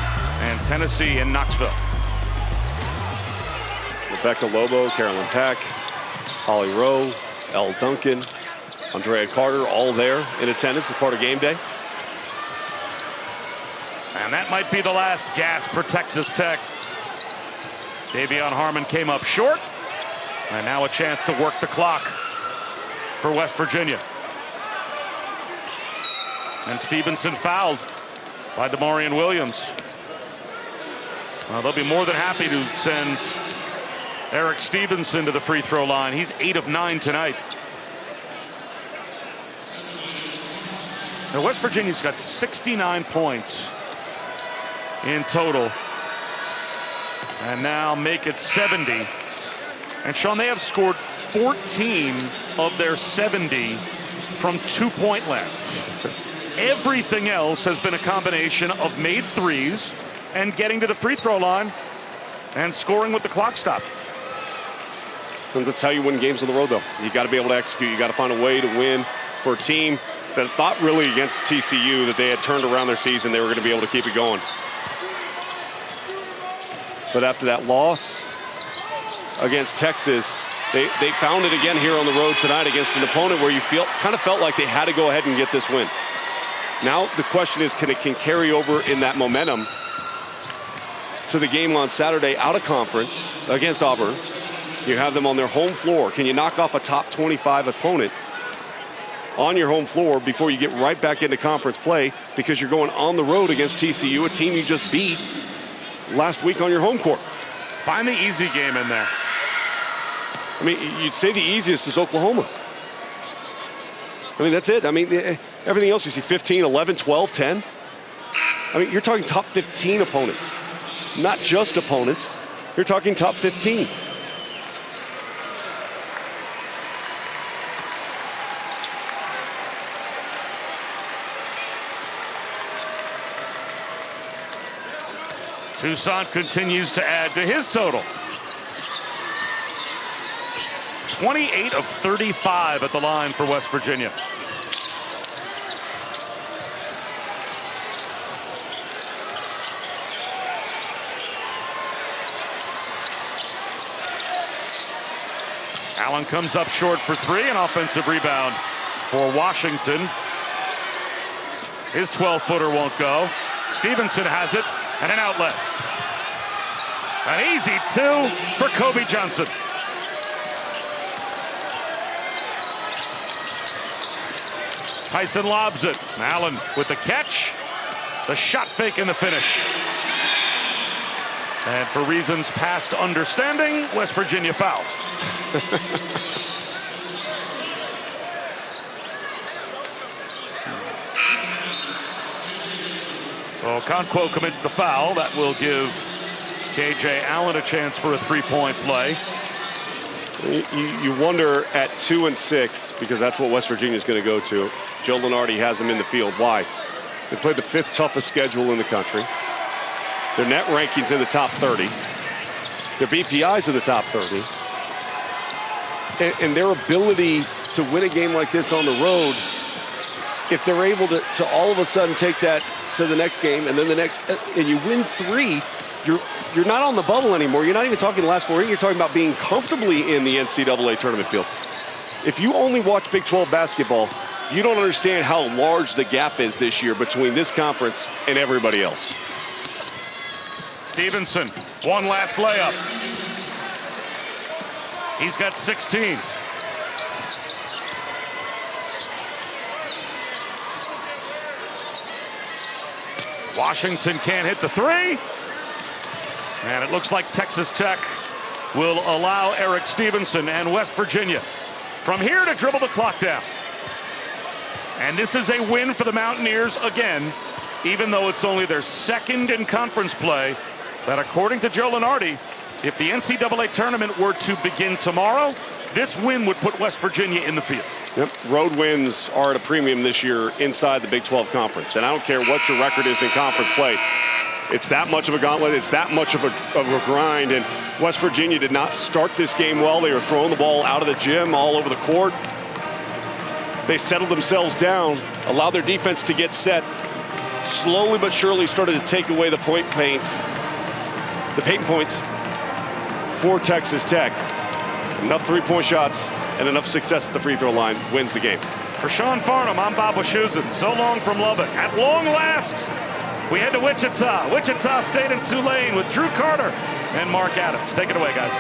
and Tennessee in Knoxville. Rebecca Lobo, Carolyn Pack, Holly Rowe, Elle Duncan, Andrea Carter, all there in attendance as part of game day. And that might be the last gasp for Texas Tech. Davion Harmon came up short. And now a chance to work the clock for West Virginia. And Stevenson fouled by DeMaurian Williams. Well, they'll be more than happy to send Eric Stevenson to the free throw line. He's 8 of 9 tonight. Now West Virginia's got 69 points in total. And now make it 70. And Sean, they have scored 14 of their 70 from 2-point land. Everything else has been a combination of made threes and getting to the free throw line and scoring with the clock stopped. And that's how you win games on the road, though. You got to be able to execute. You got to find a way to win for a team that thought really against TCU that they had turned around their season. They were going to be able to keep it going. But after that loss against Texas, they found it again here on the road tonight against an opponent where you kind of felt like they had to go ahead and get this win. Now the question is, can it carry over in that momentum to the game on Saturday out of conference against Auburn? You have them on their home floor. Can you knock off a top 25 opponent on your home floor before you get right back into conference play, because you're going on the road against TCU, a team you just beat last week on your home court? Find the easy game in there. I mean, you'd say the easiest is Oklahoma. I mean, that's it. I mean, everything else you see 15, 11, 12, 10. I mean, you're talking top 15 opponents, not just opponents. You're talking top 15. Toussaint continues to add to his total. 28 of 35 at the line for West Virginia. Allen comes up short for 3, an offensive rebound for Washington. His 12-footer won't go. Stevenson has it, and an outlet. An easy 2 for Kobe Johnson. Tyson lobs it. Allen with the catch, the shot fake, and the finish. And for reasons past understanding, West Virginia fouls. So Okonkwo commits the foul. That will give KJ Allen a chance for a three-point play. You wonder at 2 and 6, because that's what West Virginia is going to go to. Joe Lunardi has them in the field. Why? They played the 5th toughest schedule in the country. Their net rankings in the top 30. Their BPI's in the top 30. And their ability to win a game like this on the road, if they're able to all of a sudden take that to the next game, and then the next, and you win 3, you're not on the bubble anymore. You're not even talking the last 4. You're talking about being comfortably in the NCAA tournament field. If you only watch Big 12 basketball, you don't understand how large the gap is this year between this conference and everybody else. Stevenson, one last layup. He's got 16. Washington can't hit the three. And it looks like Texas Tech will allow Eric Stevenson and West Virginia from here to dribble the clock down. And this is a win for the Mountaineers again, even though it's only their second in conference play. But according to Joe Lunardi, if the NCAA tournament were to begin tomorrow, this win would put West Virginia in the field. Yep, road wins are at a premium this year inside the Big 12 Conference. And I don't care what your record is in conference play. It's that much of a gauntlet. It's that much of a grind. And West Virginia did not start this game well. They were throwing the ball out of the gym all over the court. They settled themselves down, allowed their defense to get set. Slowly but surely started to take away the paint points for Texas Tech. Enough three-point shots and enough success at the free throw line wins the game. For Sean Farnham, I'm Bob Wischusen. So long from Lubbock. At long last, we head to Wichita. Wichita State and Tulane with Drew Carter and Mark Adams. Take it away, guys.